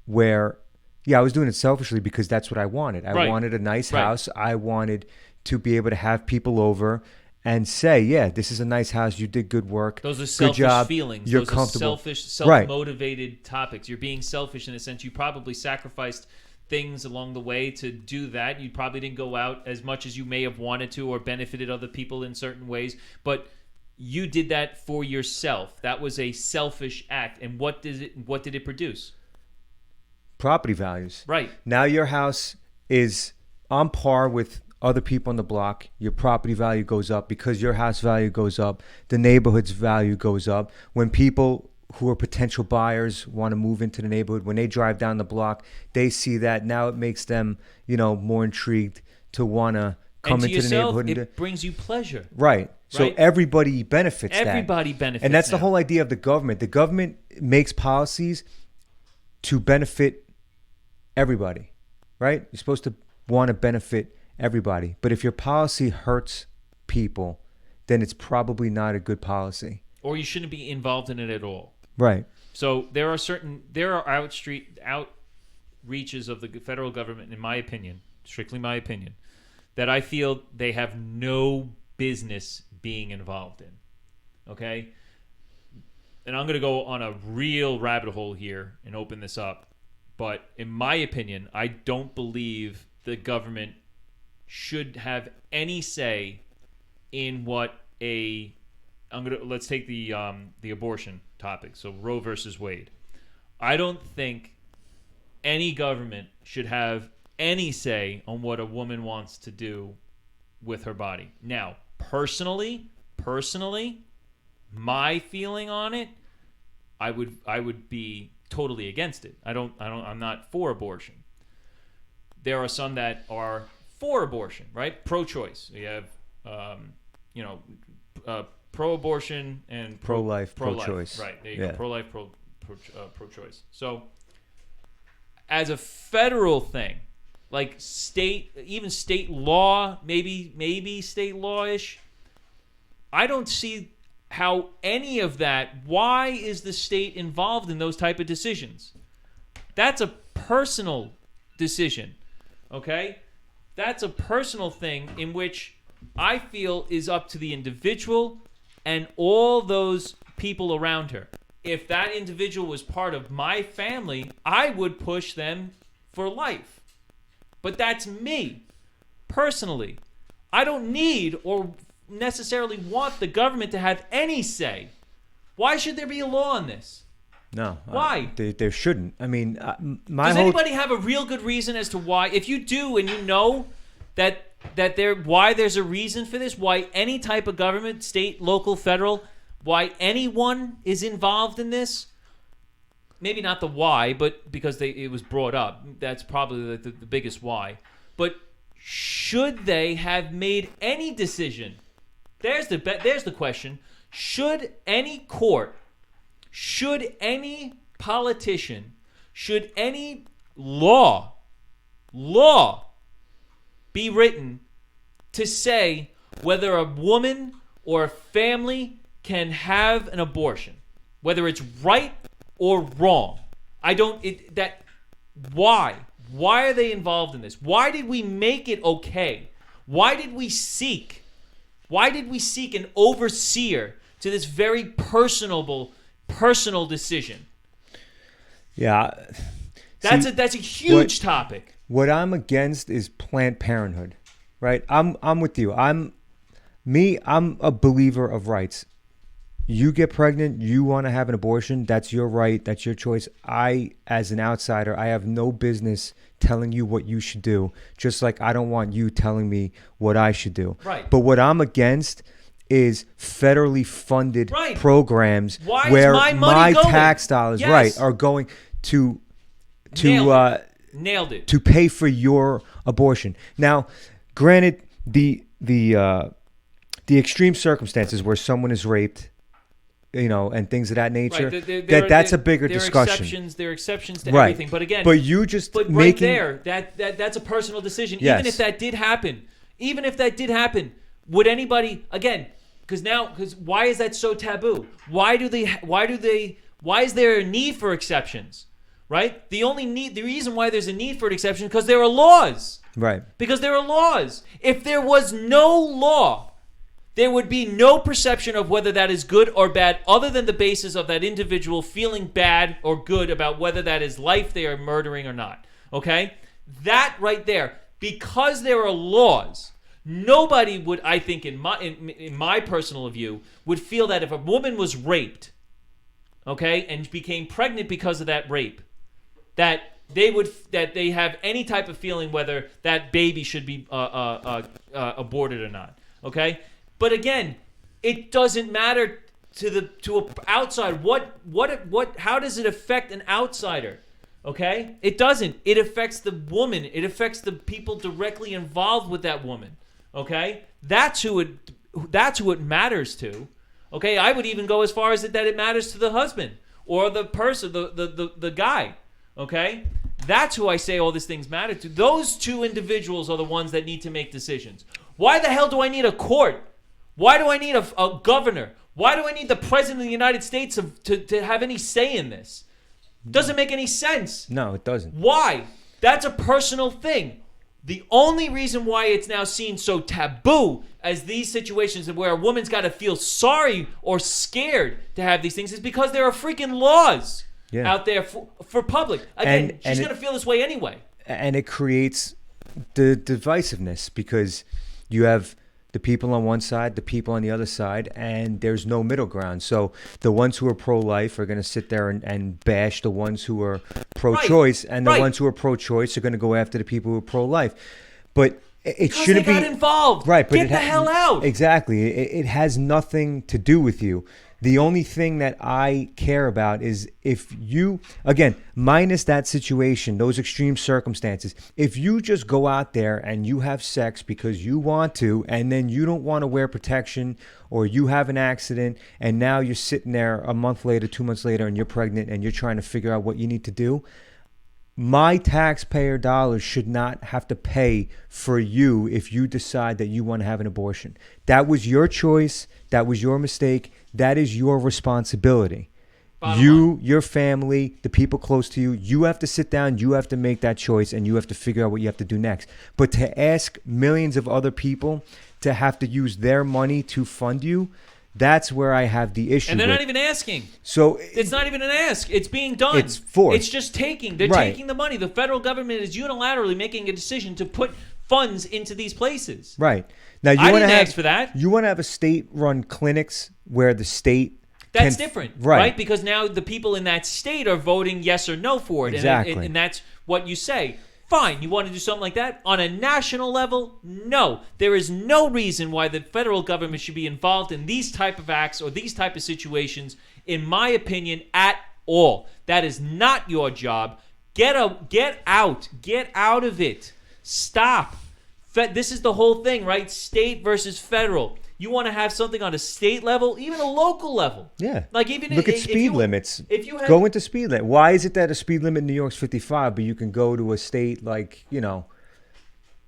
where, yeah, I was doing it selfishly because that's what I wanted. I wanted a nice house. I wanted to be able to have people over and say, yeah, this is a nice house. You did good work. Those are selfish good job. feelings. You're Those comfortable. are selfish, self-motivated topics. You're being selfish in a sense. You probably sacrificed things along the way to do that. You probably didn't go out as much as you may have wanted to, or benefited other people in certain ways. But you did that for yourself. That was a selfish act. And what did it produce? Property values. Right. Now your house is on par with other people on the block. Your property value goes up because your house value goes up. The neighborhood's value goes up. When people who are potential buyers want to move into the neighborhood, when they drive down the block, they see that. Now it makes them, more intrigued to want to come into the neighborhood. It brings you pleasure. Right. So Right? Everybody benefits Everybody benefits. And that's now. the whole idea of the government. The government makes policies to benefit everybody, right? You're supposed to want to benefit everybody. But if your policy hurts people, then it's probably not a good policy. Or you shouldn't be involved in it at all. Right. So there are outreaches of the federal government, in my opinion, strictly my opinion, that I feel they have no business being involved in. Okay? And I'm going to go on a real rabbit hole here and open this up. But in my opinion, I don't believe the government should have any say in what let's take the abortion topic. So Roe versus Wade. I don't think any government should have any say on what a woman wants to do with her body. Now, personally, my feeling on it, I would be totally against it. I'm not for abortion. There are some that are for abortion, right? Pro-choice. We have, pro-abortion and pro-life, pro-life. pro-choice. Right. There you go. Pro-life, pro-choice. So, as a federal thing, like even state law, maybe state law-ish, I don't see how any of that. Why is the state involved in those type of decisions? That's a personal decision. Okay? That's a personal thing in which I feel is up to the individual and all those people around her. If that individual was part of my family, I would push them for life. But that's me, personally. I don't need or necessarily want the government to have any say. Why should there be a law on this? No. Why? There shouldn't. I mean, Does anybody have a real good reason as to why? If you do and you know that why there's a reason for this, why any type of government, state, local, federal, why anyone is involved in this, maybe not the why, but because it was brought up. That's probably the biggest why. But should they have made any decision? There's the question. Should any court, should any politician, should any law be written to say whether a woman or a family can have an abortion, whether it's right or wrong? Why? Why are they involved in this? Why did we make it okay? Why did we seek an overseer to this very personal decision? Yeah. That's a huge topic. What I'm against is Planned Parenthood, right? I'm with you. I'm a believer of rights. You get pregnant, you want to have an abortion, that's your right, that's your choice. I, as an outsider, I have no business telling you what you should do, just like I don't want you telling me what I should do. Right. But what I'm against is federally funded programs where my tax dollars are going to Nailed it. to pay for your abortion. Now, granted, the extreme circumstances where someone is raped, and things of that nature, that's a bigger discussion. There are exceptions to everything. But again, that's a personal decision. Yes. Even if that did happen, would anybody, again, because why is that so taboo? Why is there a need for exceptions? Right? The reason why there's a need for an exception is because there are laws. Right. Because there are laws. If there was no law, there would be no perception of whether that is good or bad other than the basis of that individual feeling bad or good about whether that is life they are murdering or not. Okay? That right there. Because there are laws, nobody would, I think, in my personal view, would feel that if a woman was raped, okay, and became pregnant because of that rape, that they have any type of feeling whether that baby should be aborted or not. Okay? But again, it doesn't matter to an outsider. How does it affect an outsider? Okay? It doesn't. It affects the woman. It affects the people directly involved with that woman. Okay? That's who it matters to. Okay? I would even go as far as that it matters to the husband or the person, the guy. Okay? That's who I say all these things matter to. Those two individuals are the ones that need to make decisions. Why the hell do I need a court? Why do I need a governor? Why do I need the president of the United States to have any say in this? Doesn't make any sense. No, it doesn't. Why? That's a personal thing. The only reason why it's now seen so taboo as these situations where a woman's got to feel sorry or scared to have these things is because there are freaking laws out there for public. Again, she's going to feel this way anyway. And it creates the divisiveness because you have the people on one side, the people on the other side, and there's no middle ground. So the ones who are pro-life are going to sit there and bash the ones who are pro-choice, and the ones who are pro-choice are going to go after the people who are pro-life. But it shouldn't be... Because they got involved. Right. But Get the hell out. Exactly. It has nothing to do with you. The only thing that I care about is if you, again, minus that situation, those extreme circumstances, if you just go out there and you have sex because you want to, and then you don't want to wear protection, or you have an accident, and now you're sitting there a month later, 2 months later, and you're pregnant, and you're trying to figure out what you need to do, my taxpayer dollars should not have to pay for you if you decide that you want to have an abortion. That was your choice. That was your mistake. That is your responsibility. Bottom line. your family, the people close to you, you have to sit down, you have to make that choice, and you have to figure out what you have to do next. But to ask millions of other people to have to use their money to fund you, that's where I have the issue. And they're with. not even asking. So it's not even an ask. It's being done. It's forced. It's just taking. They're Right. taking the money. The federal government is unilaterally making a decision to put funds into these places. Right. Now you I want to didn't have ask for that. You want to have a state-run clinics where the state That's can- different, right? right? Because now the people in that state are voting yes or no for it. Exactly. And that's what you say. Fine, you want to do something like that? On a national level, no. There is no reason why the federal government should be involved in these type of acts or these type of situations, in my opinion, at all. That is not your job. Get out. Get out of it. Stop. This is the whole thing, right? State versus federal. You want to have something on a state level, even a local level. Yeah. Like even look at if speed you, limits. If you have, Go into speed limit. Why is it that a speed limit in New York's 55, but you can go to a state like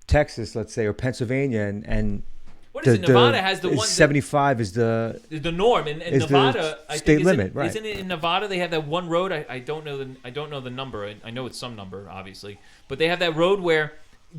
Texas, let's say, or Pennsylvania, and what is it? Nevada has the one 75 is the norm. In is the Nevada, I state think, limit, right? Isn't it in Nevada? They have that one road. I don't know the number. I know it's some number, obviously, but they have that road where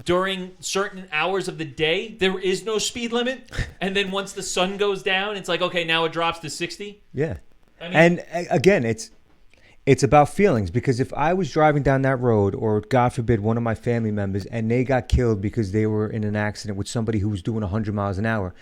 during certain hours of the day there is no speed limit, and then once the sun goes down, it's like, okay, now it drops to 60. Yeah. I mean, And again, it's about feelings, because if I was driving down that road, or God forbid one of my family members, and they got killed because they were in an accident with somebody who was doing 100 miles an hour,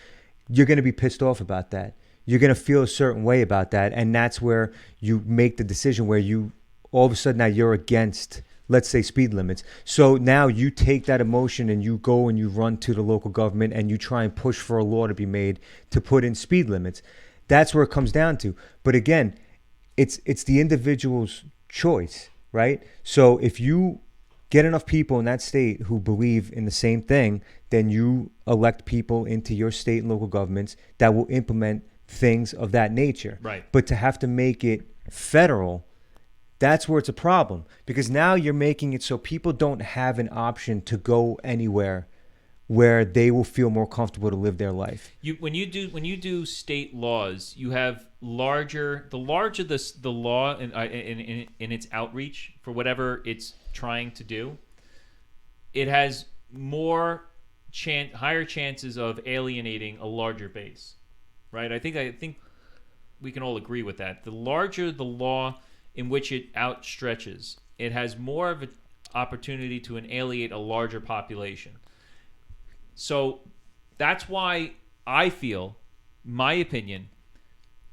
you're going to be pissed off about that. You're going to feel a certain way about that. And that's where you make the decision where you all of a sudden now you're against, let's say, speed limits. So now you take that emotion and you go and you run to the local government and you try and push for a law to be made to put in speed limits. That's where it comes down to. But again, it's the individual's choice, right? So if you get enough people in that state who believe in the same thing, then you elect people into your state and local governments that will implement things of that nature. Right. But to have to make it federal, that's where it's a problem, because now you're making it so people don't have an option to go anywhere where they will feel more comfortable to live their life. When you do state laws, you have the larger the law in its outreach for whatever it's trying to do, it has higher chances of alienating a larger base, right? I think we can all agree with that. The larger the law in which it outstretches, it has more of an opportunity to alienate a larger population. So that's why I feel, my opinion,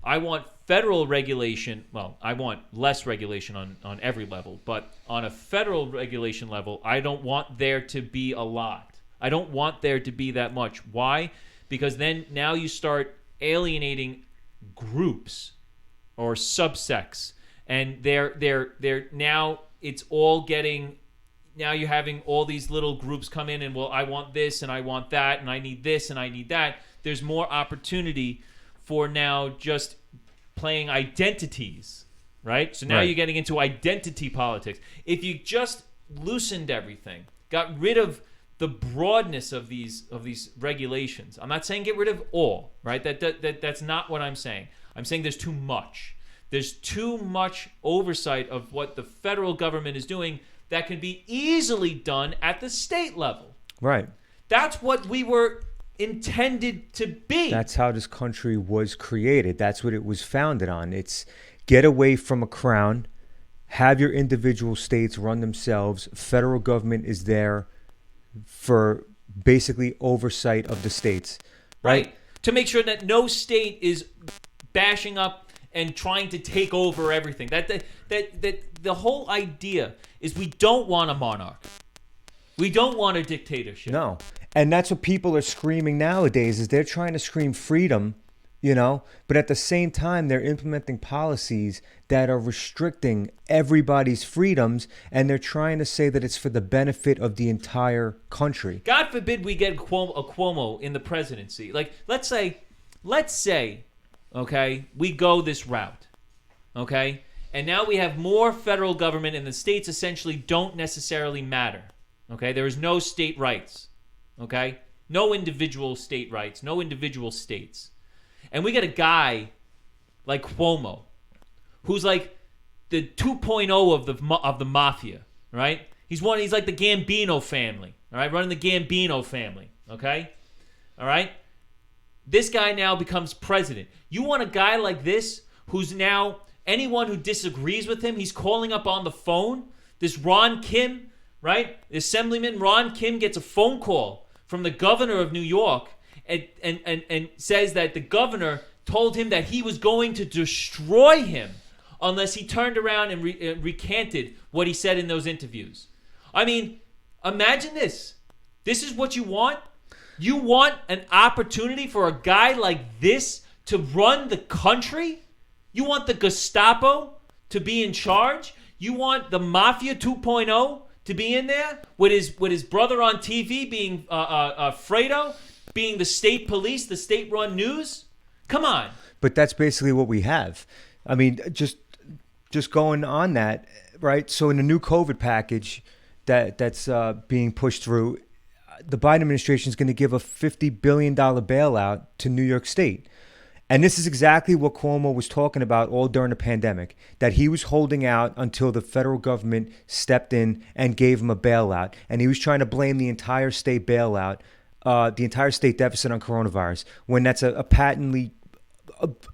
I want federal regulation. Well, I want less regulation on every level, but on a federal regulation level, I don't want there to be a lot. I don't want there to be that much. Why? Because then now you start alienating groups or subsects, and they're now it's all getting. Now you're having all these little groups come in and, well, I want this and I want that and I need this and I need that. There's more opportunity for now just playing identities, right? So now Right. you're getting into identity politics. If you just loosened everything, got rid of the broadness of these regulations. I'm not saying get rid of all, right? That's not what I'm saying. I'm saying there's too much. There's too much oversight of what the federal government is doing that can be easily done at the state level. Right. That's what we were intended to be. That's how this country was created. That's what it was founded on. It's get away from a crown, have your individual states run themselves. Federal government is there for basically oversight of the states. Right? To make sure that no state is bashing up and trying to take over everything. That the whole idea is we don't want a monarch. We don't want a dictatorship. No. And that's what people are screaming nowadays, is they're trying to scream freedom, but at the same time they're implementing policies that are restricting everybody's freedoms, and they're trying to say that it's for the benefit of the entire country. God forbid we get a Cuomo in the presidency. Like, let's say, okay, we go this route, okay? And now we have more federal government, and the states essentially don't necessarily matter, okay? There is no state rights, okay? No individual state rights, no individual states. And we get a guy like Cuomo who's like the 2.0 of the mafia, right? He's like the Gambino family, all right? Running the Gambino family, okay? All right? This guy now becomes president. You want a guy like this who's now, anyone who disagrees with him, he's calling up on the phone. This Ron Kim, right? The Assemblyman Ron Kim gets a phone call from the governor of New York and says that the governor told him that he was going to destroy him unless he turned around and recanted what he said in those interviews. I mean, imagine this. This is what you want? You want an opportunity for a guy like this to run the country? You want the Gestapo to be in charge? You want the Mafia 2.0 to be in there with his brother on TV being Fredo, being the state police, the state-run news? Come on. But that's basically what we have. I mean, just going on that, right? So in the new COVID package that's being pushed through, the Biden administration is going to give a $50 billion bailout to New York State. And this is exactly what Cuomo was talking about all during the pandemic, that he was holding out until the federal government stepped in and gave him a bailout. And he was trying to blame the entire state bailout, the entire state deficit on coronavirus, when that's a patently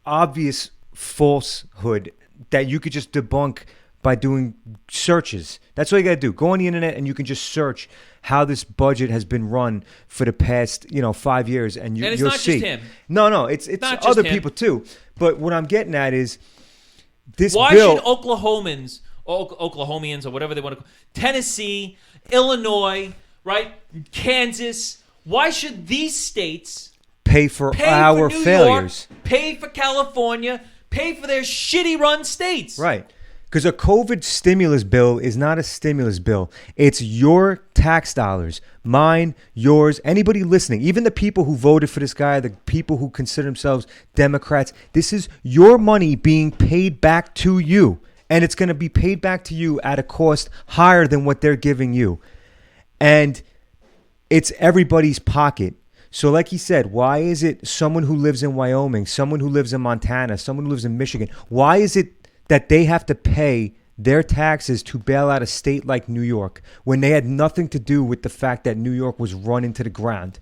obvious falsehood that you could just debunk by doing searches. That's all you got to do. Go on the internet and you can just search how this budget has been run for the past, 5 years, and you'll see. And it's not just him. No, it's not other just him. people too. But what I'm getting at is this Why bill. should Oklahomians or whatever they want to call Tennessee, Illinois, right, Kansas, why should these states pay for our New failures? York, pay for California, pay for their shitty run states? Right. Because a COVID stimulus bill is not a stimulus bill. It's your tax dollars, mine, yours, anybody listening, even the people who voted for this guy, the people who consider themselves Democrats. This is your money being paid back to you. And it's going to be paid back to you at a cost higher than what they're giving you. And it's everybody's pocket. So like he said, why is it someone who lives in Wyoming, someone who lives in Montana, someone who lives in Michigan, why is it that they have to pay their taxes to bail out a state like New York when they had nothing to do with the fact that New York was run into the ground?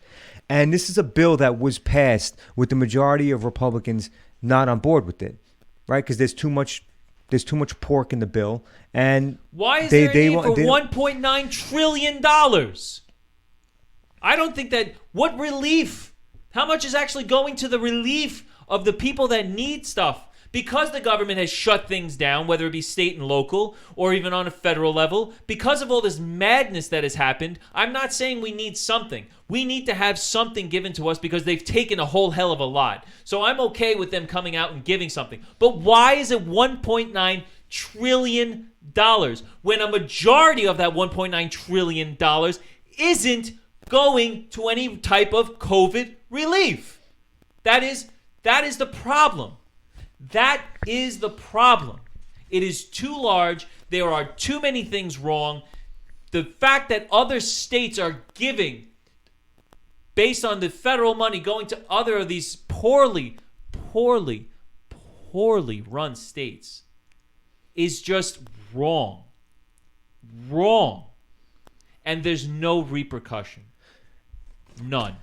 And this is a bill that was passed with the majority of Republicans not on board with it, right? Because there's too much pork in the bill. And why is there a need for $1.9 trillion? I don't think that, what relief? How much is actually going to the relief of the people that need stuff? Because the government has shut things down, whether it be state and local or even on a federal level, because of all this madness that has happened, I'm not saying we need something. We need to have something given to us because they've taken a whole hell of a lot. So I'm okay with them coming out and giving something. But why is it $1.9 trillion when a majority of that $1.9 trillion isn't going to any type of COVID relief? That is the problem. That is the problem. It is too large. There are too many things wrong. The fact that other states are giving based on the federal money going to other of these poorly run states is just wrong. Wrong. And there's no repercussion. None.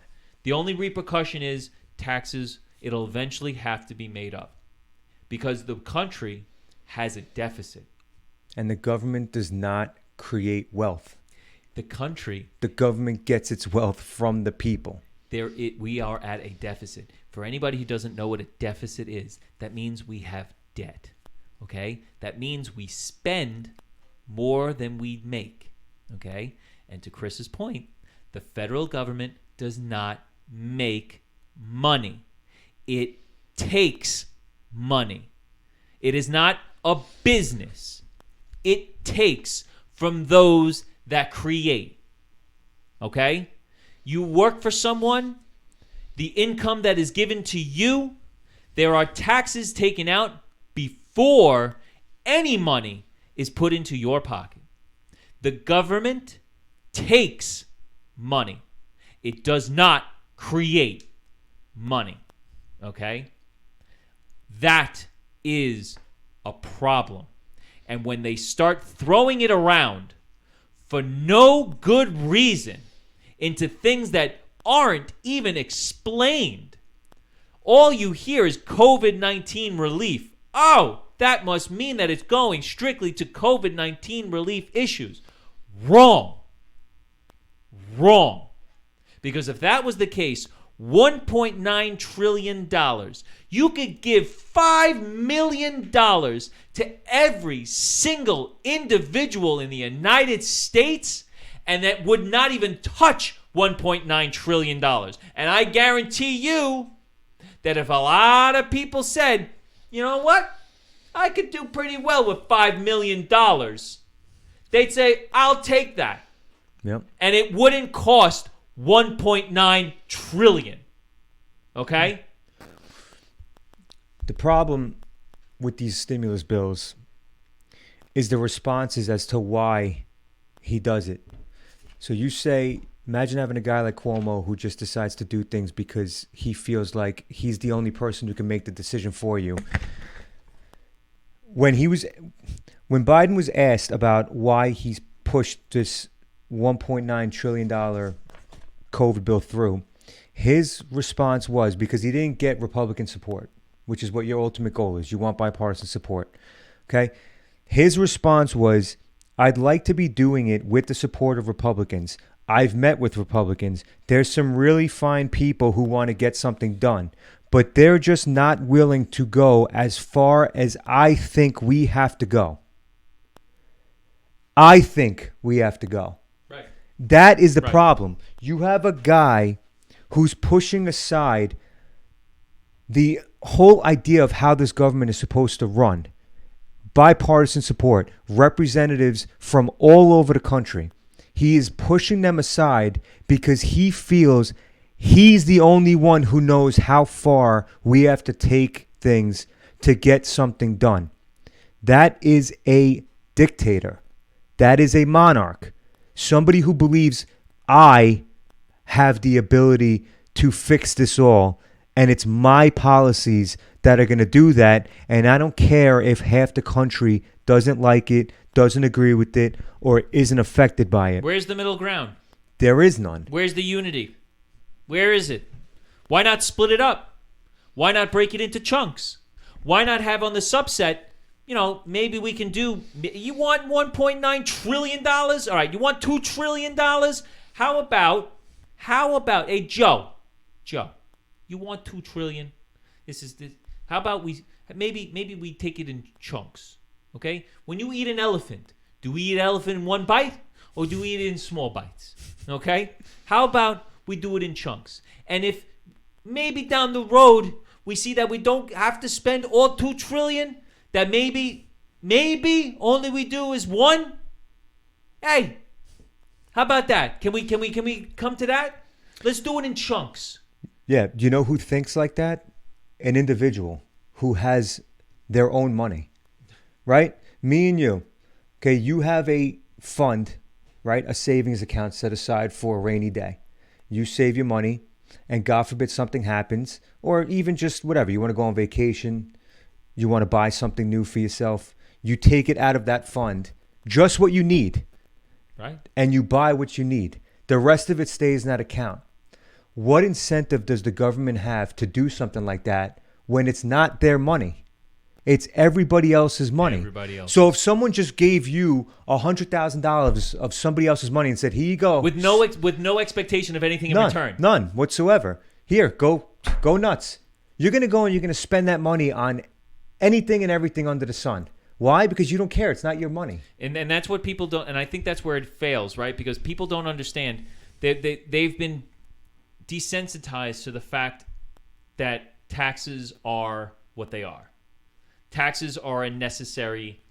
The only repercussion is taxes. It'll eventually have to be made up. Because the country has a deficit. And the government does not create wealth. The government gets its wealth from the people. We are at a deficit. For anybody who doesn't know what a deficit is, that means we have debt. Okay? That means we spend more than we make. Okay? And to Chris's point, the federal government does not make money. It takes money. It is not a business. It takes from those that create. Okay? You work for someone, the income that is given to you, there are taxes taken out before any money is put into your pocket. The government takes money. It does not create money. Okay? That is a problem. And when they start throwing it around for no good reason into things that aren't even explained, all you hear is COVID-19 relief. Oh, that must mean that it's going strictly to COVID-19 relief issues. Wrong. Because if that was the case, $1.9 trillion, you could give $5 million to every single individual in the United States, and that would not even touch $1.9 trillion. And I guarantee you that if a lot of people said, you know what, I could do pretty well with $5 million, they'd say, I'll take that. Yep. And it wouldn't cost $1.9 trillion. Okay? The problem with these stimulus bills is the responses as to why he does it. So you say, imagine having a guy like Cuomo who just decides to do things because he feels like he's the only person who can make the decision for you. When Biden was asked about why he's pushed this $1.9 trillion COVID bill through, his response was because he didn't get Republican support, which is what your ultimate goal is. You want bipartisan support. Okay? His response was, I'd like to be doing it with the support of Republicans. I've met with Republicans. There's some really fine people who want to get something done, but they're just not willing to go as far as I think we have to go. I think we have to go. Right. That is the problem. You have a guy who's pushing aside the whole idea of how this government is supposed to run. Bipartisan support, representatives from all over the country. He is pushing them aside because he feels he's the only one who knows how far we have to take things to get something done. That is a dictator. That is a monarch. Somebody who believes I have the ability to fix this all, and it's my policies that are going to do that, and I don't care if half the country doesn't like it, doesn't agree with it, or isn't affected by it. Where's the middle ground? There is none. Where's the unity? Where is it? Why not split it up? Why not break it into chunks? Why not have on the subset, maybe we can do, you want $1.9 trillion? All right, you want $2 trillion? How about, hey, Joe, you want $2 trillion? How about maybe we take it in chunks, okay? When you eat an elephant, do we eat elephant in one bite or do we eat it in small bites, okay? How about we do it in chunks? And if maybe down the road we see that we don't have to spend all $2 trillion, that maybe only we do is one. Hey, how about that? Can we come to that? Let's do it in chunks. Yeah, do you know who thinks like that? An individual who has their own money, right? Me and you, okay, you have a fund, right? A savings account set aside for a rainy day. You save your money, and God forbid something happens, or even just whatever. You want to go on vacation, you want to buy something new for yourself. You take it out of that fund, just what you need, right? And you buy what you need. The rest of it stays in that account. What incentive does the government have to do something like that when it's not their money? It's everybody else's money. Everybody else. So if someone just gave you $100,000 of somebody else's money and said, "Here you go," with no expectation of anything in return, none whatsoever. Here, go nuts. You're gonna go and you're gonna spend that money on anything and everything under the sun. Why? Because you don't care. It's not your money. And that's what people don't. And I think that's where it fails, right? Because people don't understand. They've been desensitized to the fact that taxes are what they are. Taxes are a necessary.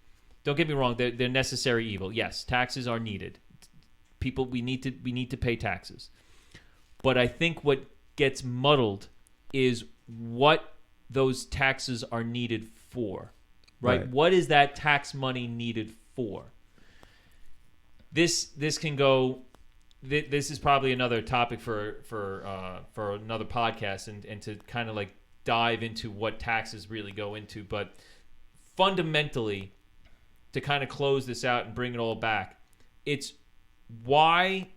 Don't get me wrong; they're necessary evil. Yes, taxes are needed. People, we need to pay taxes. But I think what gets muddled is what those taxes are needed for. Right? What is that tax money needed for? This can go. This is probably another topic for another podcast and to kind of like dive into what taxes really go into. But fundamentally, to kind of close this out and bring it all back, it's why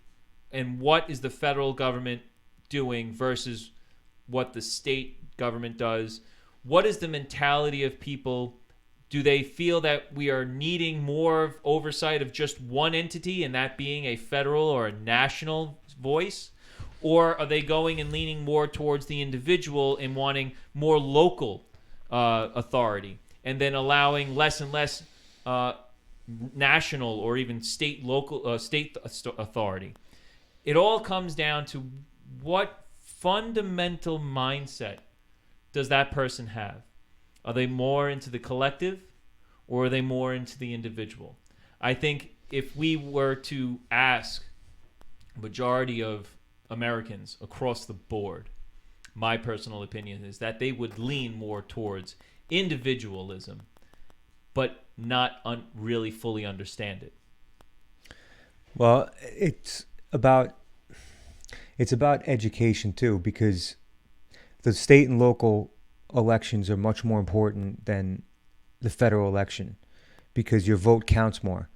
and what is the federal government doing versus what the state government does? What is the mentality of people? Do they feel that we are needing more oversight of just one entity, and that being a federal or a national voice? Or are they going and leaning more towards the individual and wanting more local authority, and then allowing less and less national or even state authority? It all comes down to what fundamental mindset does that person have? Are they more into the collective, or are they more into the individual? I think if we were to ask a majority of Americans across the board, my personal opinion is that they would lean more towards individualism, but not really fully understand it. Well, it's about education too, because the state and local elections are much more important than the federal election, because your vote counts more.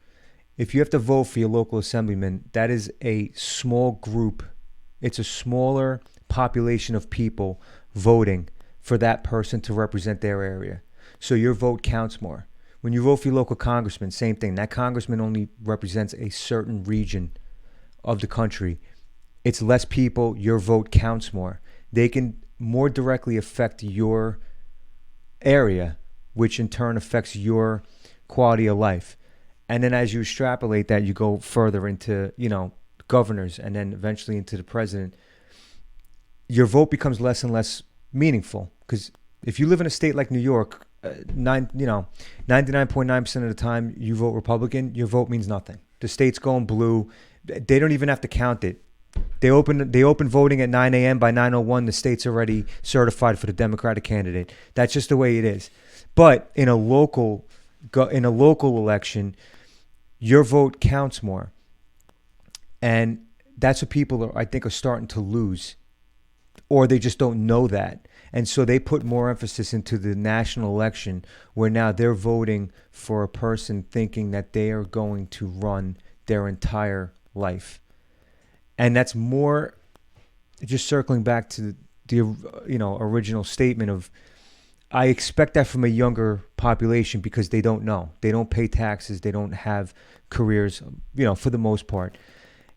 If you have to vote for your local assemblyman, that is a small group. It's a smaller population of people voting for that person to represent their area. So your vote counts more. When you vote for your local congressman, same thing. That congressman only represents a certain region of the country. It's less people. Your vote counts more. They can more directly affect your area, which in turn affects your quality of life. And then as you extrapolate that, you go further into, governors, and then eventually into the president. Your vote becomes less and less meaningful, because if you live in a state like New York, 99.9% of the time you vote Republican, your vote means nothing. The state's going blue. They don't even have to count it. They open voting at 9 a.m. By 9:01, the state's already certified for the Democratic candidate. That's just the way it is. But in a local election, your vote counts more, and that's what people I think are starting to lose, or they just don't know that. And so they put more emphasis into the national election, where now they're voting for a person thinking that they are going to run their entire life. And that's more, just circling back to the original statement of, I expect that from a younger population, because they don't know. They don't pay taxes. They don't have careers, for the most part.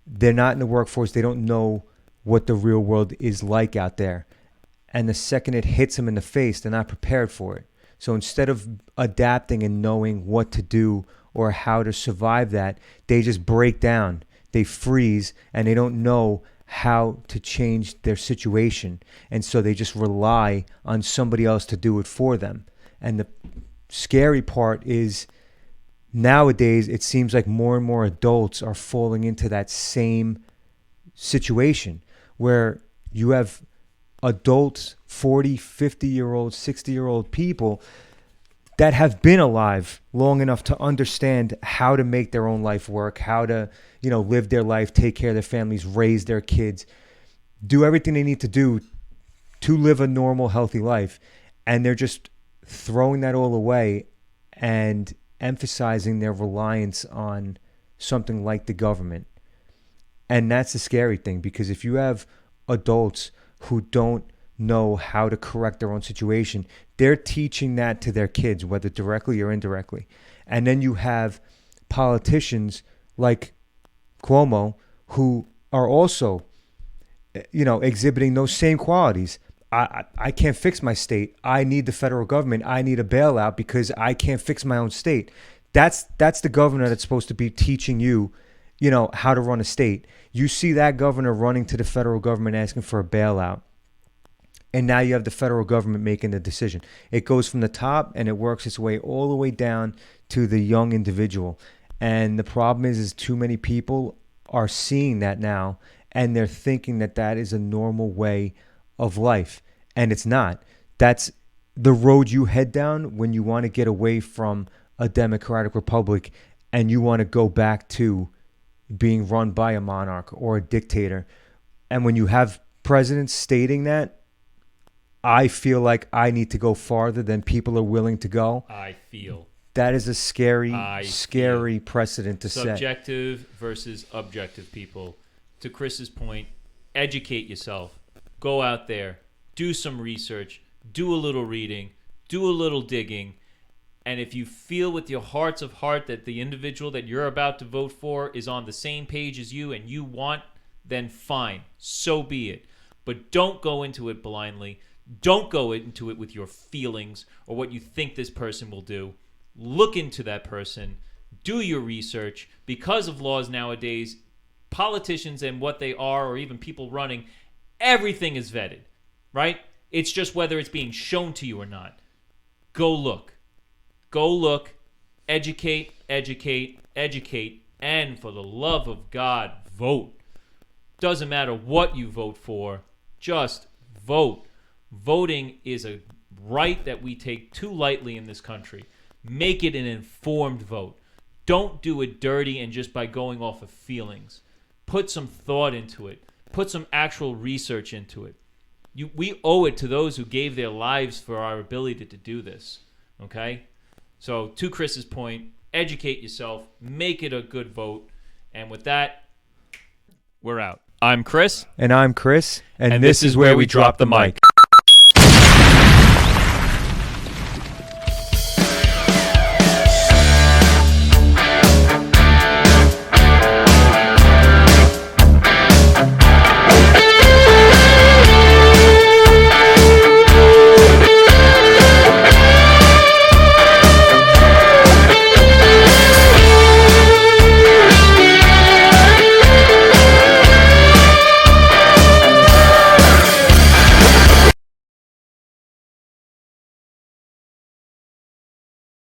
They're not in the workforce. They don't know what the real world is like out there. And the second it hits them in the face, they're not prepared for it. So instead of adapting and knowing what to do or how to survive that, they just break down. They freeze, and they don't know how to change their situation. And so they just rely on somebody else to do it for them. And the scary part is, nowadays, it seems like more and more adults are falling into that same situation, where you have adults, 40, 50-year-old, 60-year-old people that have been alive long enough to understand how to make their own life work, how to, live their life, take care of their families, raise their kids, do everything they need to do to live a normal, healthy life. And they're just throwing that all away and emphasizing their reliance on something like the government. And that's the scary thing, because if you have adults who don't know how to correct their own situation, they're teaching that to their kids, whether directly or indirectly. And then you have politicians like Cuomo, who are also, exhibiting those same qualities. I can't fix my state. I need the federal government. I need a bailout because I can't fix my own state. That's the governor that's supposed to be teaching you, how to run a state. You see that governor running to the federal government asking for a bailout. And now you have the federal government making the decision. It goes from the top and it works its way all the way down to the young individual. And the problem is too many people are seeing that now, and they're thinking that that is a normal way of life. And it's not. That's the road you head down when you want to get away from a democratic republic and you want to go back to being run by a monarch or a dictator. And when you have presidents stating that, I feel like I need to go farther than people are willing to go. I feel. That is a scary precedent to set. Subjective versus objective people. To Chris's point, educate yourself. Go out there. Do some research. Do a little reading. Do a little digging. And if you feel with your hearts of heart that the individual that you're about to vote for is on the same page as you and you want, then fine. So be it. But don't go into it blindly. Don't go into it with your feelings or what you think this person will do. Look into that person. Do your research. Because of laws nowadays, politicians and what they are, or even people running, everything is vetted, right? It's just whether it's being shown to you or not. Go look. Go look. Educate, educate, educate. And for the love of God, vote. Doesn't matter what you vote for. Just vote. Voting is a right that we take too lightly in this country. Make it an informed vote. Don't do it dirty and just by going off of feelings. Put some thought into it. Put some actual research into it. We owe it to those who gave their lives for our ability to do this. Okay? So to Chris's point, educate yourself. Make it a good vote. And with that, we're out. I'm Chris. And I'm Chris. And this is where we drop the mic.